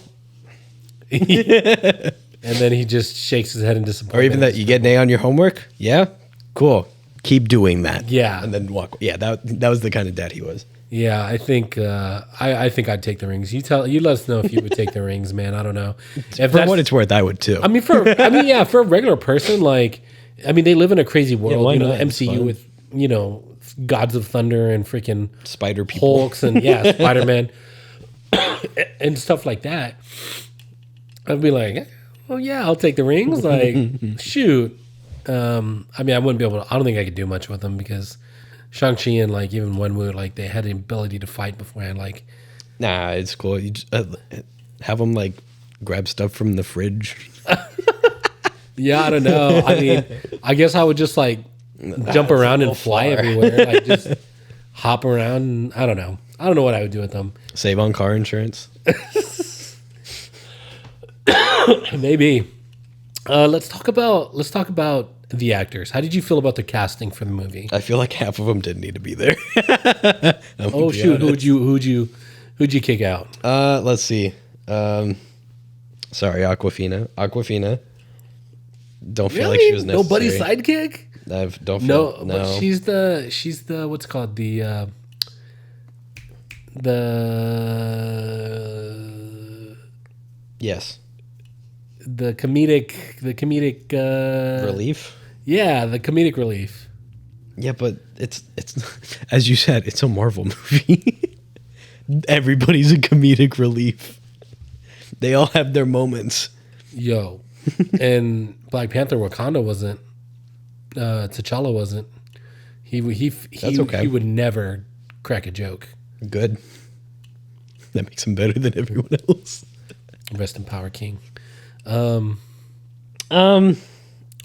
[SPEAKER 1] and then he just shakes his head in disappointment.
[SPEAKER 2] Or even that, you get an A on your homework? Yeah? Cool. Keep doing that.
[SPEAKER 1] Yeah.
[SPEAKER 2] And then walk. Yeah, that was the kind of dad he was.
[SPEAKER 1] Yeah, I think I think I'd take the rings. You let us know if you would take the rings, man. I don't know. If
[SPEAKER 2] For what it's worth, I would too.
[SPEAKER 1] I mean, for a regular person, like, I mean, they live in a crazy world.
[SPEAKER 2] why
[SPEAKER 1] You know,
[SPEAKER 2] not? It's
[SPEAKER 1] MCU
[SPEAKER 2] fun.
[SPEAKER 1] with Gods of Thunder and freaking
[SPEAKER 2] Spider people.
[SPEAKER 1] Hulks and Spider Man and stuff like that. I'd be like, well, yeah, I'll take the rings. Like, shoot. I mean, I wouldn't be able to. I don't think I could do much with them because Shang Chi and like even Wenwu, like they had the ability to fight beforehand. Like,
[SPEAKER 2] Nah, it's cool. You just, have them like grab stuff from the fridge.
[SPEAKER 1] yeah, I don't know. I mean, I guess I would just like jump around and fly everywhere, like just hop around. And, I don't know. I don't know what I would do with them.
[SPEAKER 2] Save on car insurance.
[SPEAKER 1] Maybe. Let's talk about the actors. How did you feel about the casting for the movie?
[SPEAKER 2] I feel like half of them didn't need to be there.
[SPEAKER 1] Oh shoot, who'd you kick out?
[SPEAKER 2] Let's see. Sorry, Aquafina. Don't feel like she was necessary.
[SPEAKER 1] Nobody's sidekick?
[SPEAKER 2] I don't
[SPEAKER 1] No,
[SPEAKER 2] feel
[SPEAKER 1] but she's the what's it called the
[SPEAKER 2] yes.
[SPEAKER 1] the comedic
[SPEAKER 2] Relief.
[SPEAKER 1] Yeah, the comedic relief.
[SPEAKER 2] Yeah, but it's as you said, it's a Marvel movie. Everybody's a comedic relief. They all have their moments.
[SPEAKER 1] Yo, and Black Panther Wakanda wasn't. T'Challa wasn't.
[SPEAKER 2] That's okay.
[SPEAKER 1] He would never crack a joke.
[SPEAKER 2] Good. That makes him better than everyone else.
[SPEAKER 1] Rest in power, King.
[SPEAKER 2] I mean,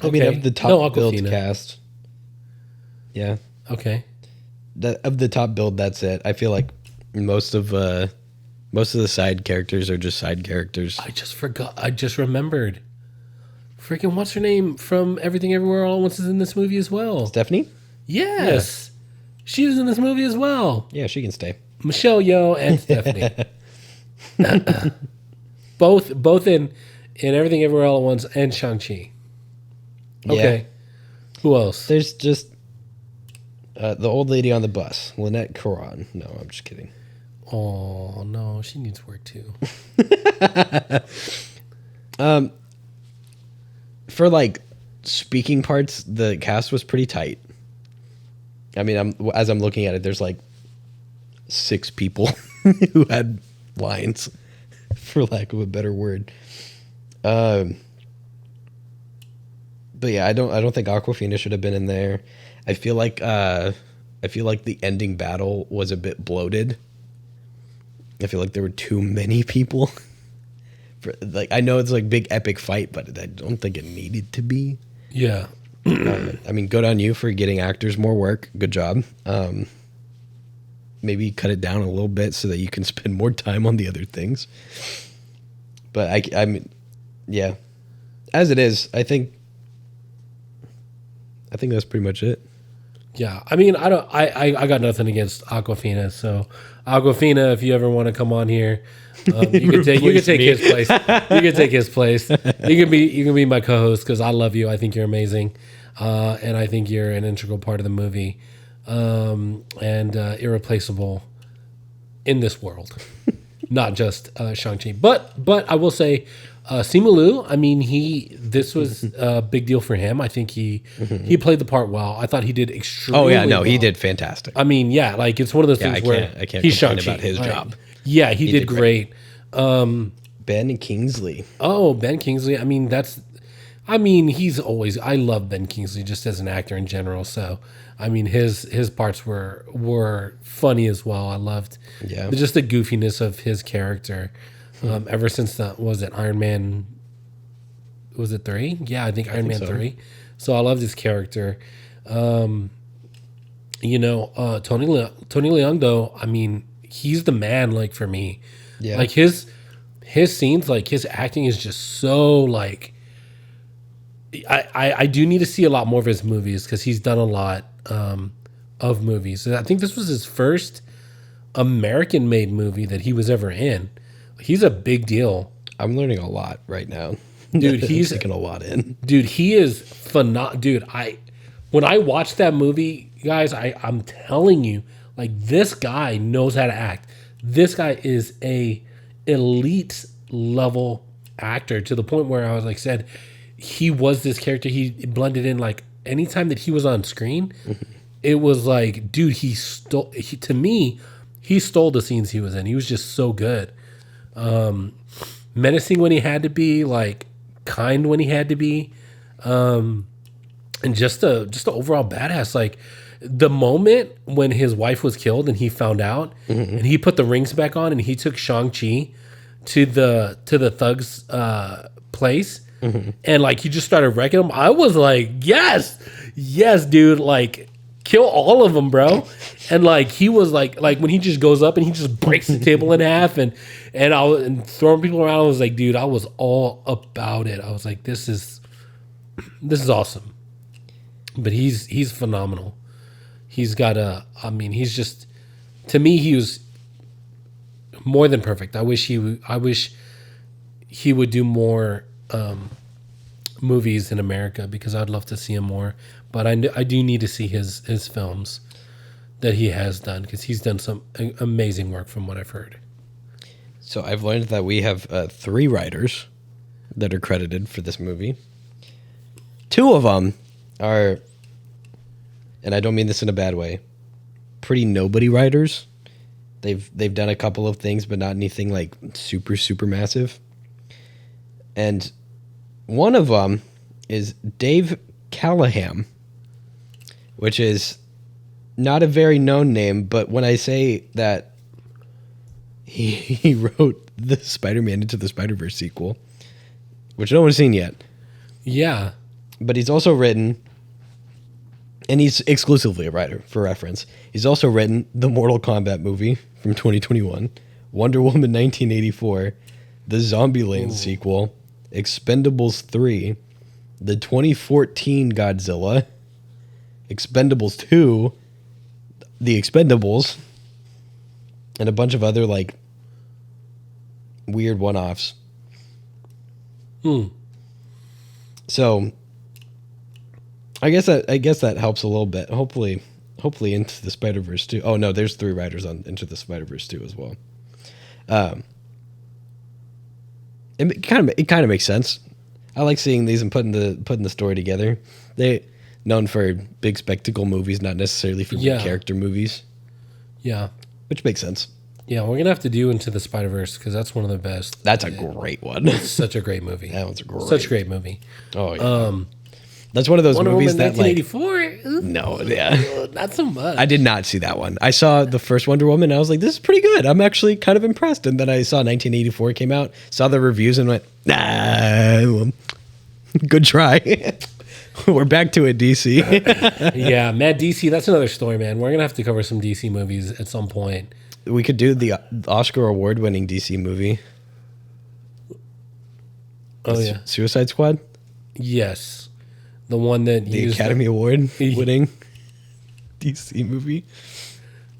[SPEAKER 1] Okay.
[SPEAKER 2] of the top
[SPEAKER 1] No,
[SPEAKER 2] build
[SPEAKER 1] Awkwafina.
[SPEAKER 2] cast. Yeah.
[SPEAKER 1] Okay.
[SPEAKER 2] Of the top build, that's it. I feel like most of the side characters are just side characters.
[SPEAKER 1] I just forgot. I just remembered. Freaking what's her name from Everything Everywhere All at Once is in this movie as well.
[SPEAKER 2] Stephanie?
[SPEAKER 1] Yes. She was in this movie as well.
[SPEAKER 2] Yeah, she can stay.
[SPEAKER 1] Michelle Yeoh and Stephanie. both in Everything Everywhere All at Once and Shang-Chi. Okay.
[SPEAKER 2] Yeah.
[SPEAKER 1] Who else?
[SPEAKER 2] There's just the old lady on the bus, Lynette Caron. No, I'm just kidding.
[SPEAKER 1] Oh, no. She needs work too.
[SPEAKER 2] For like speaking parts, the cast was pretty tight. I mean, as I'm looking at it, there's like 6 people who had lines, for lack of a better word. But yeah, I don't think Aquafina should have been in there. I feel like the ending battle was a bit bloated. I feel like there were too many people. I know it's like big epic fight, but I don't think it needed to be.
[SPEAKER 1] Yeah.
[SPEAKER 2] I mean, good on you for getting actors more work. Good job. Maybe cut it down a little bit so that you can spend more time on the other things. But I mean, yeah. As it is, I think that's pretty much it.
[SPEAKER 1] Yeah. I mean, I got nothing against Aquafina. So Aquafina, if you ever want to come on here, you can take his place. You can take his place. You can be my co-host because I love you. I think you're amazing, and I think you're an integral part of the movie, and irreplaceable in this world, not just Shang-Chi. But I will say, Simu Liu. I mean, this was a big deal for him. I think he played the part well. I thought he did extremely.
[SPEAKER 2] Oh yeah, no,
[SPEAKER 1] well.
[SPEAKER 2] he did fantastic.
[SPEAKER 1] I mean, yeah, like it's one of those things where
[SPEAKER 2] I can't
[SPEAKER 1] he's
[SPEAKER 2] complain
[SPEAKER 1] Shang-Chi.
[SPEAKER 2] about his
[SPEAKER 1] Like,
[SPEAKER 2] job.
[SPEAKER 1] Yeah, he did great.
[SPEAKER 2] Ben Kingsley.
[SPEAKER 1] Oh, Ben Kingsley. He's always. I love Ben Kingsley just as an actor in general. So, I mean, his parts were funny as well. I loved, just the goofiness of his character. Ever since was it Iron Man? Was it 3? Yeah, I think Iron Man 3. So I loved his character. Tony Leung though. I mean, he's the man. Like for me, like his scenes, like his acting is just so like. I do need to see a lot more of his movies because he's done a lot of movies. And I think this was his first American-made movie that he was ever in. He's a big deal.
[SPEAKER 2] I'm learning a lot right now.
[SPEAKER 1] Dude, he's
[SPEAKER 2] taking a lot in.
[SPEAKER 1] Dude, he is phenomenal. Dude, when I watched that movie, guys, I'm telling you, like this guy knows how to act. This guy is a elite level actor to the point where I was like said he was this character. He blended in like anytime that he was on screen, it was like, dude, he stole the scenes he was in. He was just so good. Menacing when he had to be, like kind when he had to be, and just a overall badass. Like the moment when his wife was killed and he found out, and he put the rings back on and he took Shang Chi to the thugs place, and like he just started wrecking them. I was like, yes, dude, like kill all of them, bro. And like he was like when he just goes up and he just breaks the table in half and throwing people around. I was like, dude, I was all about it. I was like, this is awesome. But he's phenomenal. He's got he's just, to me, he was more than perfect. I wish he would do more movies in America because I'd love to see him more. But I do need to see his films that he has done because he's done some amazing work from what I've heard.
[SPEAKER 2] So I've learned that we have 3 writers that are credited for this movie. 2 of them are, and I don't mean this in a bad way, pretty nobody writers. They've done a couple of things, but not anything like super, super massive. And one of them is Dave Callahan, which is not a very known name, but when I say that he wrote the Spider-Man Into the Spider-Verse sequel, which no one's seen yet.
[SPEAKER 1] Yeah.
[SPEAKER 2] But he's also written, and he's exclusively a writer, for reference, he's also written the Mortal Kombat movie from 2021, Wonder Woman 1984, the Zombieland sequel, Expendables 3, the 2014 Godzilla, Expendables 2, The Expendables, and a bunch of other like weird one-offs. So I guess that helps a little bit. Hopefully Into the Spider-Verse 2. Oh no, there's 3 writers on Into the Spider-Verse 2 as well. It kind of makes sense. I like seeing these and putting the story together. They known for big spectacle movies, not necessarily for big character movies.
[SPEAKER 1] Yeah,
[SPEAKER 2] which makes sense.
[SPEAKER 1] Yeah, we're gonna have to do Into the Spider-Verse because that's one of the best.
[SPEAKER 2] That's a great one.
[SPEAKER 1] It's such a great movie.
[SPEAKER 2] That one's
[SPEAKER 1] such a great movie.
[SPEAKER 2] Oh yeah. That's one of those
[SPEAKER 1] Wonder
[SPEAKER 2] movies
[SPEAKER 1] Woman
[SPEAKER 2] that
[SPEAKER 1] 1984.
[SPEAKER 2] No, yeah,
[SPEAKER 1] not so much.
[SPEAKER 2] I did not see that one. I saw the first Wonder Woman. And I was like, this is pretty good. I'm actually kind of impressed. And then I saw 1984 came out, saw the reviews, and went, nah, good try. We're back to it, DC.
[SPEAKER 1] Yeah, man, DC. That's another story, man. We're gonna have to cover some DC movies at some point.
[SPEAKER 2] We could do the Oscar award-winning DC movie.
[SPEAKER 1] Oh yeah,
[SPEAKER 2] Suicide Squad.
[SPEAKER 1] Yes. The one that
[SPEAKER 2] the Academy Award winning DC movie.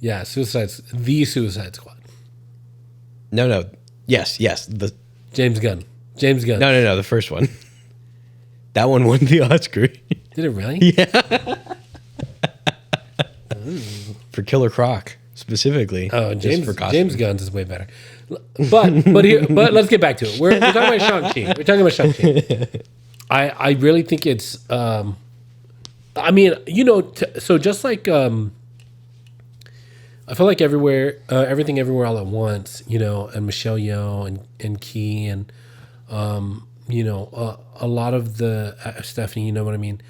[SPEAKER 1] Yeah, the Suicide Squad.
[SPEAKER 2] No. Yes. The
[SPEAKER 1] James Gunn.
[SPEAKER 2] No. The first one. That one won the Oscar.
[SPEAKER 1] Did it really?
[SPEAKER 2] Yeah. For Killer Croc specifically.
[SPEAKER 1] Oh, James Gunn's is way better. But let's get back to it. We're talking about Shang-Chi. I really think it's, so just like, I feel like everything everywhere all at once, you know, and Michelle Yeoh and Key and you know, a lot of the Stephanie, you know what I mean.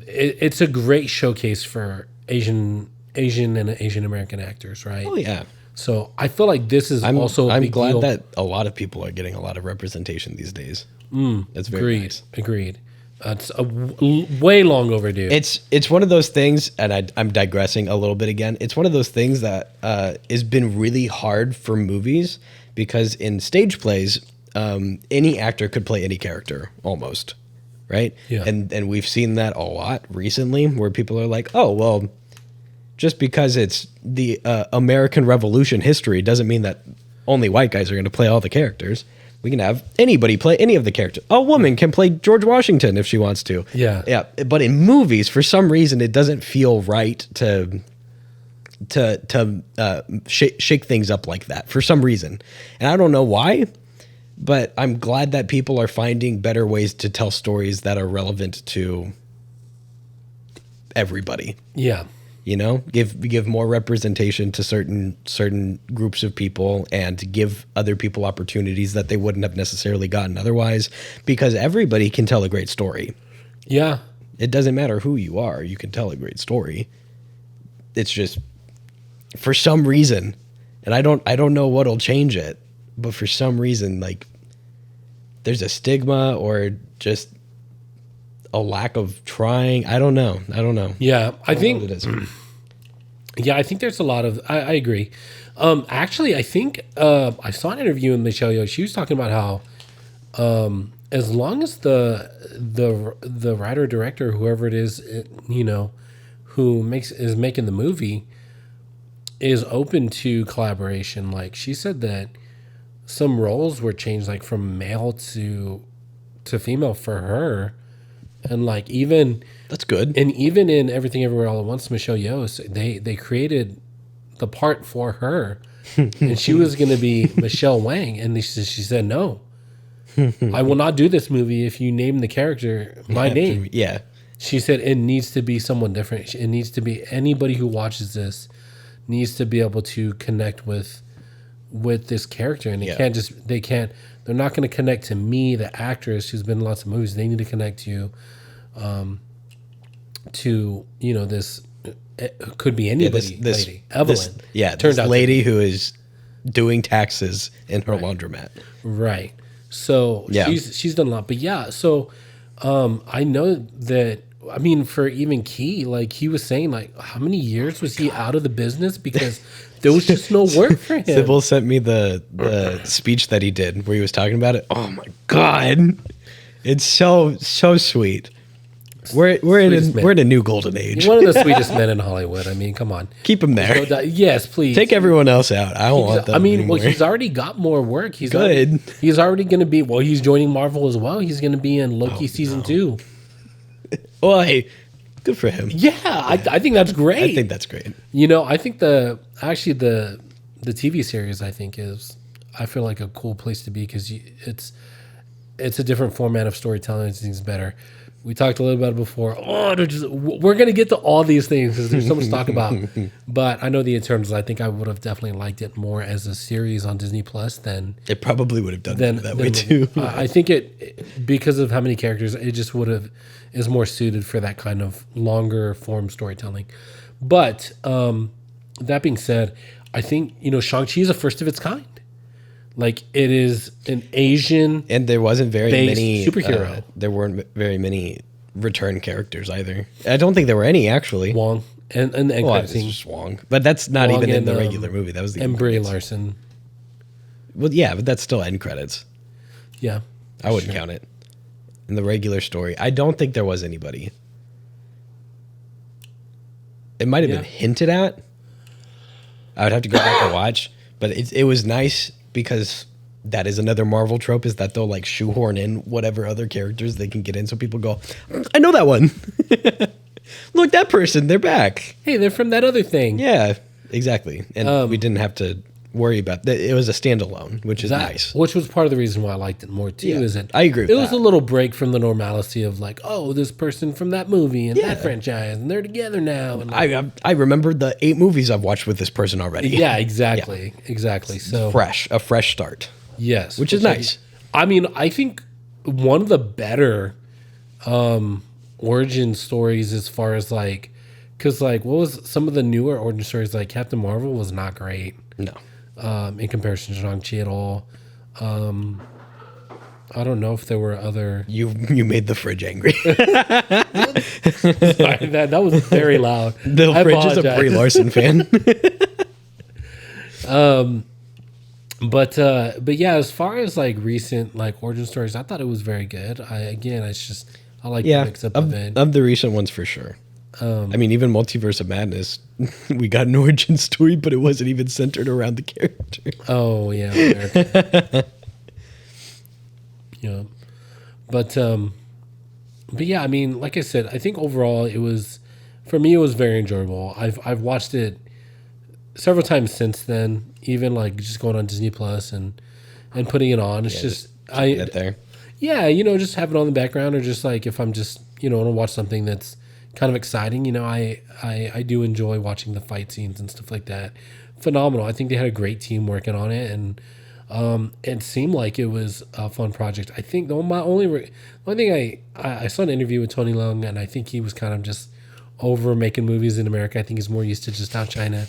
[SPEAKER 1] It's a great showcase for Asian and Asian American actors, right?
[SPEAKER 2] Oh yeah.
[SPEAKER 1] So I feel like this is also a
[SPEAKER 2] I'm
[SPEAKER 1] big
[SPEAKER 2] glad
[SPEAKER 1] deal.
[SPEAKER 2] that a lot of people are getting a lot of representation these days. That's very
[SPEAKER 1] Agreed.
[SPEAKER 2] nice.
[SPEAKER 1] Agreed. It's way long overdue.
[SPEAKER 2] It's one of those things, and I'm digressing a little bit again. It's one of those things that has been really hard for movies because in stage plays, any actor could play any character almost, right?
[SPEAKER 1] Yeah.
[SPEAKER 2] And we've seen that a lot recently, where people are like, oh well, just because it's the American Revolution history doesn't mean that only white guys are going to play all the characters. We can have anybody play any of the characters. A woman can play George Washington if she wants to.
[SPEAKER 1] Yeah.
[SPEAKER 2] Yeah. But in movies, for some reason, it doesn't feel right to shake things up like that for some reason. And I don't know why, but I'm glad that people are finding better ways to tell stories that are relevant to everybody.
[SPEAKER 1] Yeah.
[SPEAKER 2] You know, give more representation to certain groups of people and give other people opportunities that they wouldn't have necessarily gotten otherwise, because everybody can tell a great story.
[SPEAKER 1] Yeah.
[SPEAKER 2] It doesn't matter who you are, you can tell a great story. It's just for some reason, and I don't know what'll change it, but for some reason, like, there's a stigma or just a lack of trying. I don't know.
[SPEAKER 1] Yeah. I
[SPEAKER 2] What
[SPEAKER 1] think
[SPEAKER 2] it is.
[SPEAKER 1] Yeah, I think there's a lot of. I agree. Actually, I think I saw an interview with Michelle Yeoh. She was talking about how as long as the writer director, whoever it is, you know, who is making the movie, is open to collaboration. Like she said that some roles were changed, like from male to female for her, and like even.
[SPEAKER 2] That's good.
[SPEAKER 1] And even in Everything Everywhere All at Once, Michelle Yeoh, they created the part for her, and she was going to be Michelle Wang, and she said no, I will not do this movie if you name the character my name.
[SPEAKER 2] Yeah.
[SPEAKER 1] She said it needs to be someone different. It needs to be anybody who watches this needs to be able to connect with this character, and they're not going to connect to me, the actress who's been in lots of movies. They need to connect to you know, this could be anybody.
[SPEAKER 2] This
[SPEAKER 1] lady, Evelyn.
[SPEAKER 2] This lady who is doing taxes in her laundromat.
[SPEAKER 1] Right. So she's done a lot, but yeah. So I know that. I mean, for even Key, like he was saying, like how many years was he out of the business because there was just no work for him.
[SPEAKER 2] Sybil sent me the speech that he did where he was talking about it. Oh my god, it's so sweet. We're in a new golden age.
[SPEAKER 1] One of the sweetest men in Hollywood. I mean, come on.
[SPEAKER 2] Keep him there.
[SPEAKER 1] Yes, please.
[SPEAKER 2] Take everyone else out. I don't want them.
[SPEAKER 1] I mean,
[SPEAKER 2] anymore.
[SPEAKER 1] well, he's already got more work. He's
[SPEAKER 2] good.
[SPEAKER 1] He's already going to be. Well, he's joining Marvel as well. He's going to be in Loki season 2.
[SPEAKER 2] Well, hey, good for him.
[SPEAKER 1] Yeah, I think that's great.
[SPEAKER 2] I think that's great.
[SPEAKER 1] You know, I think the TV series I feel like a cool place to be because it's a different format of storytelling. I think it's better. We talked a little about it before. We're going to get to all these things because there's so much to talk about. But I know the Eternals. I think I would have definitely liked it more as a series on Disney Plus than
[SPEAKER 2] it probably would have done that way too.
[SPEAKER 1] I think it because of how many characters, it just is more suited for that kind of longer form storytelling. But that being said, I think, you know, Shang-Chi is a first of its kind. Like it is an Asian,
[SPEAKER 2] and there wasn't very many
[SPEAKER 1] superhero.
[SPEAKER 2] There weren't very many return characters either. I don't think there were any actually.
[SPEAKER 1] Wong and the end credit scene.
[SPEAKER 2] Just Wong, but that's not
[SPEAKER 1] Wong
[SPEAKER 2] even in the regular movie. That was the
[SPEAKER 1] and Brie Larson.
[SPEAKER 2] Well, yeah, but that's still end credits.
[SPEAKER 1] Yeah,
[SPEAKER 2] I wouldn't count it in the regular story. I don't think there was anybody. It might have been hinted at. I would have to go back and watch, but it was nice. Because that is another Marvel trope, is that they'll like shoehorn in whatever other characters they can get in, so people go, I know that one. Look, that person, they're back.
[SPEAKER 1] Hey, they're from that other thing.
[SPEAKER 2] Yeah, exactly. And we didn't have to worry about that. It was a standalone, which is nice.
[SPEAKER 1] Which was part of the reason why I liked it more too. Is it?
[SPEAKER 2] I agree with
[SPEAKER 1] It was
[SPEAKER 2] that.
[SPEAKER 1] a little break from the normalcy of like, oh, this person from that movie and that franchise, and they're together now. And like,
[SPEAKER 2] I remember the 8 movies I've watched with this person already.
[SPEAKER 1] yeah, exactly, exactly. So
[SPEAKER 2] A fresh start.
[SPEAKER 1] yes,
[SPEAKER 2] Which is nice.
[SPEAKER 1] I mean, I think one of the better origin stories as far as like, because like, what was some of the newer origin stories? Like Captain Marvel was not great.
[SPEAKER 2] No.
[SPEAKER 1] In comparison to Shang-Chi at all. I don't know if there were other...
[SPEAKER 2] You made the fridge angry.
[SPEAKER 1] Sorry, that was very loud.
[SPEAKER 2] The fridge is a Brie Larson fan.
[SPEAKER 1] But yeah, as far as like recent like origin stories, I thought it was very good. I like the mix up of it.
[SPEAKER 2] Of the recent ones for sure. I mean, even Multiverse of Madness, we got an origin story, but it wasn't even centered around the character.
[SPEAKER 1] Oh yeah, yeah. But yeah, I mean, like I said, I think overall it was, for me, it was very enjoyable. I've watched it several times since then, even like just going on Disney Plus and putting it on. It's just
[SPEAKER 2] there.
[SPEAKER 1] Yeah, just have it on the background, or just like if I'm just want to watch something that's kind of exciting. I do enjoy watching the fight scenes and stuff like that. Phenomenal. I think they had a great team working on it, and it seemed like it was a fun project. I think the only thing I saw an interview with Tony Leung, and I think he was kind of just over making movies in America. I think he's more used to just how China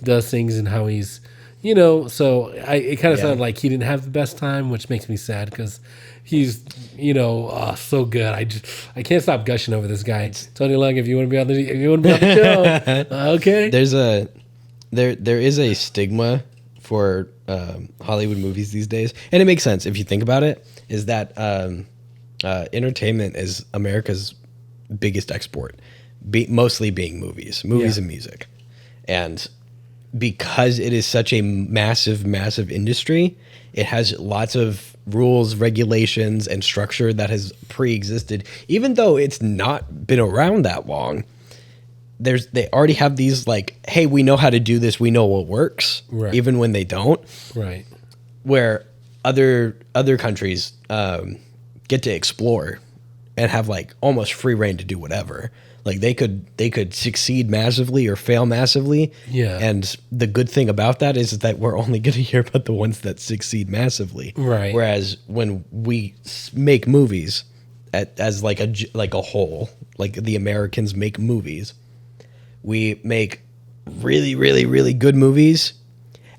[SPEAKER 1] does things and how he's, so it kind of sounded like he didn't have the best time, which makes me sad because he's, so good. I can't stop gushing over this guy. Tony Leung, if you want to be on the show, okay.
[SPEAKER 2] There is a stigma for Hollywood movies these days, and it makes sense if you think about it. Is that entertainment is America's biggest export, mostly being movies and music, and because it is such a massive industry, it has lots of rules, regulations, and structure that has pre-existed. Even though it's not been around that long, they already have these like, hey, we know how to do this, we know what works,
[SPEAKER 1] right,
[SPEAKER 2] even when they don't.
[SPEAKER 1] Right.
[SPEAKER 2] Where other countries get to explore and have like almost free reign to do whatever. Like they could succeed massively or fail massively.
[SPEAKER 1] Yeah.
[SPEAKER 2] And the good thing about that is that we're only going to hear about the ones that succeed massively.
[SPEAKER 1] Right.
[SPEAKER 2] Whereas when we make movies as like a whole, like the Americans make movies, we make really, really, really good movies,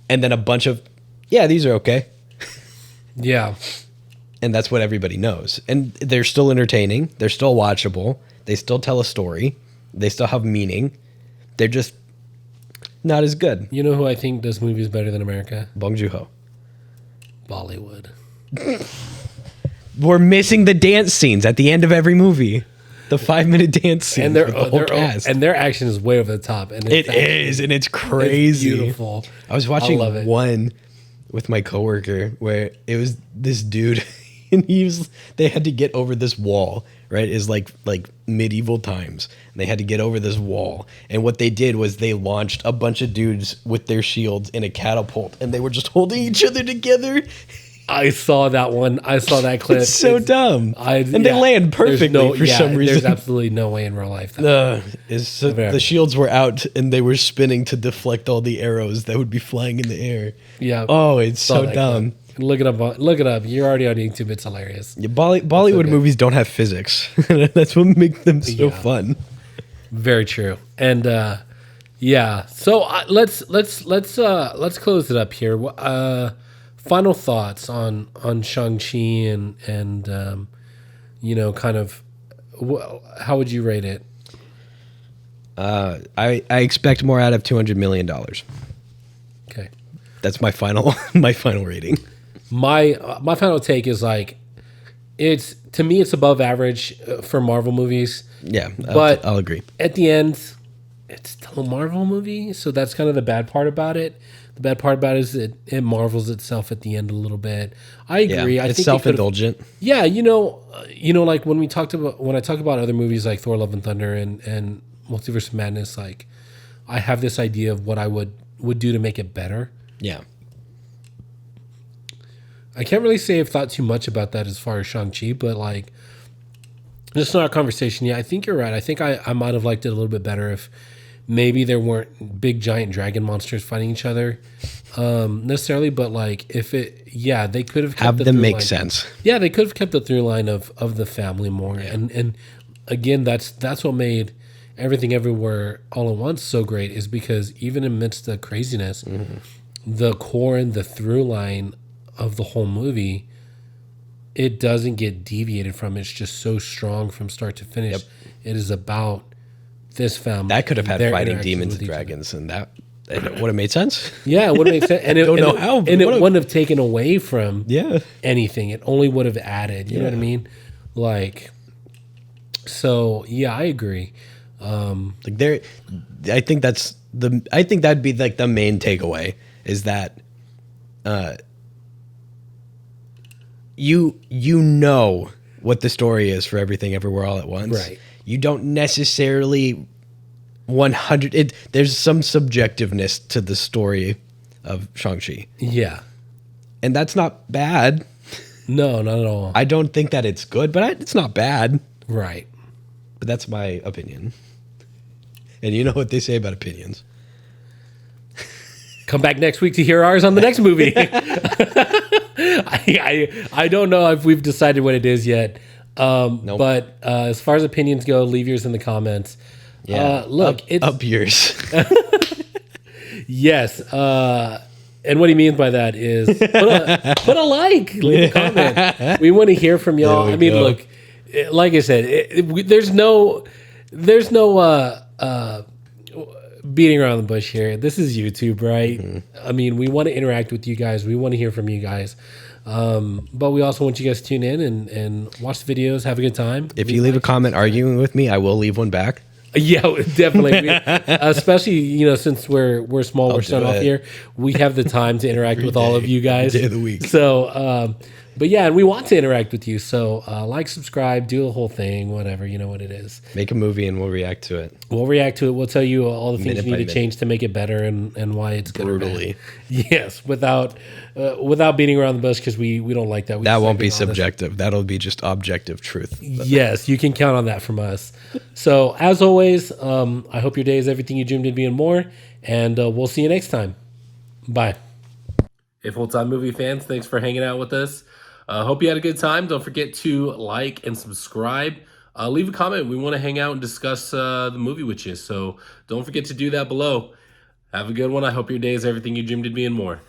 [SPEAKER 2] and then a bunch of, these are okay.
[SPEAKER 1] Yeah.
[SPEAKER 2] And that's what everybody knows. And they're still entertaining. They're still watchable. They still tell a story. They still have meaning. They're just not as good.
[SPEAKER 1] You know who I think does movies better than America?
[SPEAKER 2] Bong Joon-ho.
[SPEAKER 1] Bollywood.
[SPEAKER 2] We're missing the dance scenes at the end of every movie. The 5-minute dance scene.
[SPEAKER 1] And their action is way over the top. And
[SPEAKER 2] it is, and it's crazy.
[SPEAKER 1] It's beautiful.
[SPEAKER 2] I was watching one with my coworker where it was this dude, and they had to get over this wall, right? It's like medieval times, and they had to get over this wall. And what they did was they launched a bunch of dudes with their shields in a catapult, and they were just holding each other together.
[SPEAKER 1] I saw that one. I saw that clip.
[SPEAKER 2] It's so dumb. They land perfectly for some reason.
[SPEAKER 1] There's absolutely no way in real life.
[SPEAKER 2] The shields were out, and they were spinning to deflect all the arrows that would be flying in the air.
[SPEAKER 1] Yeah.
[SPEAKER 2] Oh, it's so dumb.
[SPEAKER 1] Look it up. Look it up. You're already on YouTube. It's hilarious.
[SPEAKER 2] Yeah, Bollywood movies don't have physics. That's what makes them so fun.
[SPEAKER 1] Very true. And so let's close it up here. Final thoughts on Shang-Chi and kind of how would you rate it?
[SPEAKER 2] I expect more out of $200 million.
[SPEAKER 1] Okay,
[SPEAKER 2] that's my final rating.
[SPEAKER 1] My final take is like, it's above average for Marvel movies.
[SPEAKER 2] Yeah,
[SPEAKER 1] but
[SPEAKER 2] I'll agree.
[SPEAKER 1] At the end, it's still a Marvel movie, so that's kind of the bad part about it. The bad part about it is it marvels itself at the end a little bit. I agree.
[SPEAKER 2] Yeah, I think self-indulgent.
[SPEAKER 1] Like when I talk about other movies like Thor: Love and Thunder and Multiverse of Madness, like I have this idea of what I would do to make it better.
[SPEAKER 2] Yeah.
[SPEAKER 1] I can't really say I've thought too much about that as far as Shang-Chi, but like, just not a conversation. Yeah, I think you're right. I think I might have liked it a little bit better if maybe there weren't big giant dragon monsters fighting each other necessarily, but like if it, yeah, they could have kept
[SPEAKER 2] Have
[SPEAKER 1] the
[SPEAKER 2] them
[SPEAKER 1] through
[SPEAKER 2] make
[SPEAKER 1] line.
[SPEAKER 2] sense.
[SPEAKER 1] Yeah, they could have kept the through line of the family more, and again, that's what made everything everywhere all at once so great, is because even amidst the craziness, the core and the through line of the whole movie, it doesn't get deviated from. It's just so strong from start to finish.
[SPEAKER 2] Yep.
[SPEAKER 1] It is about this family.
[SPEAKER 2] That could have
[SPEAKER 1] and
[SPEAKER 2] had
[SPEAKER 1] their
[SPEAKER 2] fighting
[SPEAKER 1] interactions
[SPEAKER 2] demons
[SPEAKER 1] with
[SPEAKER 2] and
[SPEAKER 1] each other.
[SPEAKER 2] dragons, and it would have made sense.
[SPEAKER 1] Yeah, it would have made sense. And it,
[SPEAKER 2] Don't
[SPEAKER 1] and
[SPEAKER 2] know
[SPEAKER 1] it,
[SPEAKER 2] how, but
[SPEAKER 1] and it
[SPEAKER 2] would've.
[SPEAKER 1] wouldn't have taken away from
[SPEAKER 2] Yeah.
[SPEAKER 1] anything. It only would have added. You know what I mean? Like, so yeah, I agree.
[SPEAKER 2] Like there, I think that'd be like the main takeaway is that, you know what the story is for Everything Everywhere All at Once.
[SPEAKER 1] Right.
[SPEAKER 2] You don't necessarily 100. There's some subjectiveness to the story of Shang-Chi,
[SPEAKER 1] Yeah.
[SPEAKER 2] and that's not bad.
[SPEAKER 1] No, not at all.
[SPEAKER 2] I don't think that it's good, but it's not bad.
[SPEAKER 1] Right.
[SPEAKER 2] But that's my opinion. And you know what they say about opinions.
[SPEAKER 1] Come back next week to hear ours on the next movie. I don't know if we've decided what it is yet.
[SPEAKER 2] Nope.
[SPEAKER 1] But as far as opinions go, leave yours in the comments. Look, it's
[SPEAKER 2] up yours.
[SPEAKER 1] yes. And what he means by that is put a like, leave a comment. We want to hear from y'all.
[SPEAKER 2] There
[SPEAKER 1] I
[SPEAKER 2] we
[SPEAKER 1] mean,
[SPEAKER 2] go.
[SPEAKER 1] look, like I said, there's no beating around the bush here. This is YouTube, right?
[SPEAKER 2] Mm-hmm.
[SPEAKER 1] I mean, we want to interact with you guys. We want to hear from you guys. But we also want you guys to tune in and watch the videos, have a good time.
[SPEAKER 2] If you leave a comment arguing with me, I will leave one back.
[SPEAKER 1] Yeah, definitely. Especially, since we're small, we're starting
[SPEAKER 2] do
[SPEAKER 1] off
[SPEAKER 2] it.
[SPEAKER 1] here. We have the time to interact with all of you guys.
[SPEAKER 2] Day of the week.
[SPEAKER 1] So, but yeah, and we want to interact with you. So, like, subscribe, do the whole thing, whatever. You know what it is.
[SPEAKER 2] Make a movie and we'll react to it.
[SPEAKER 1] We'll react to it. We'll tell you all the things
[SPEAKER 2] Minute
[SPEAKER 1] you
[SPEAKER 2] by
[SPEAKER 1] need to
[SPEAKER 2] minute.
[SPEAKER 1] change to make it better and why it's good or bad.
[SPEAKER 2] Brutally.
[SPEAKER 1] Yes, without beating around the bush, because we don't like that. We
[SPEAKER 2] That
[SPEAKER 1] just
[SPEAKER 2] won't
[SPEAKER 1] like
[SPEAKER 2] be
[SPEAKER 1] being honest.
[SPEAKER 2] subjective. That'll be just objective truth.
[SPEAKER 1] Yes, you can count on that from us. So, as always, I hope your day is everything you dreamed it'd be and more. And we'll see you next time. Bye. Hey, full-time movie fans, thanks for hanging out with us. Hope you had a good time. Don't forget to like and subscribe. Leave a comment. We want to hang out and discuss the movie with you. So don't forget to do that below. Have a good one. I hope your day is everything you dreamed it'd be and more.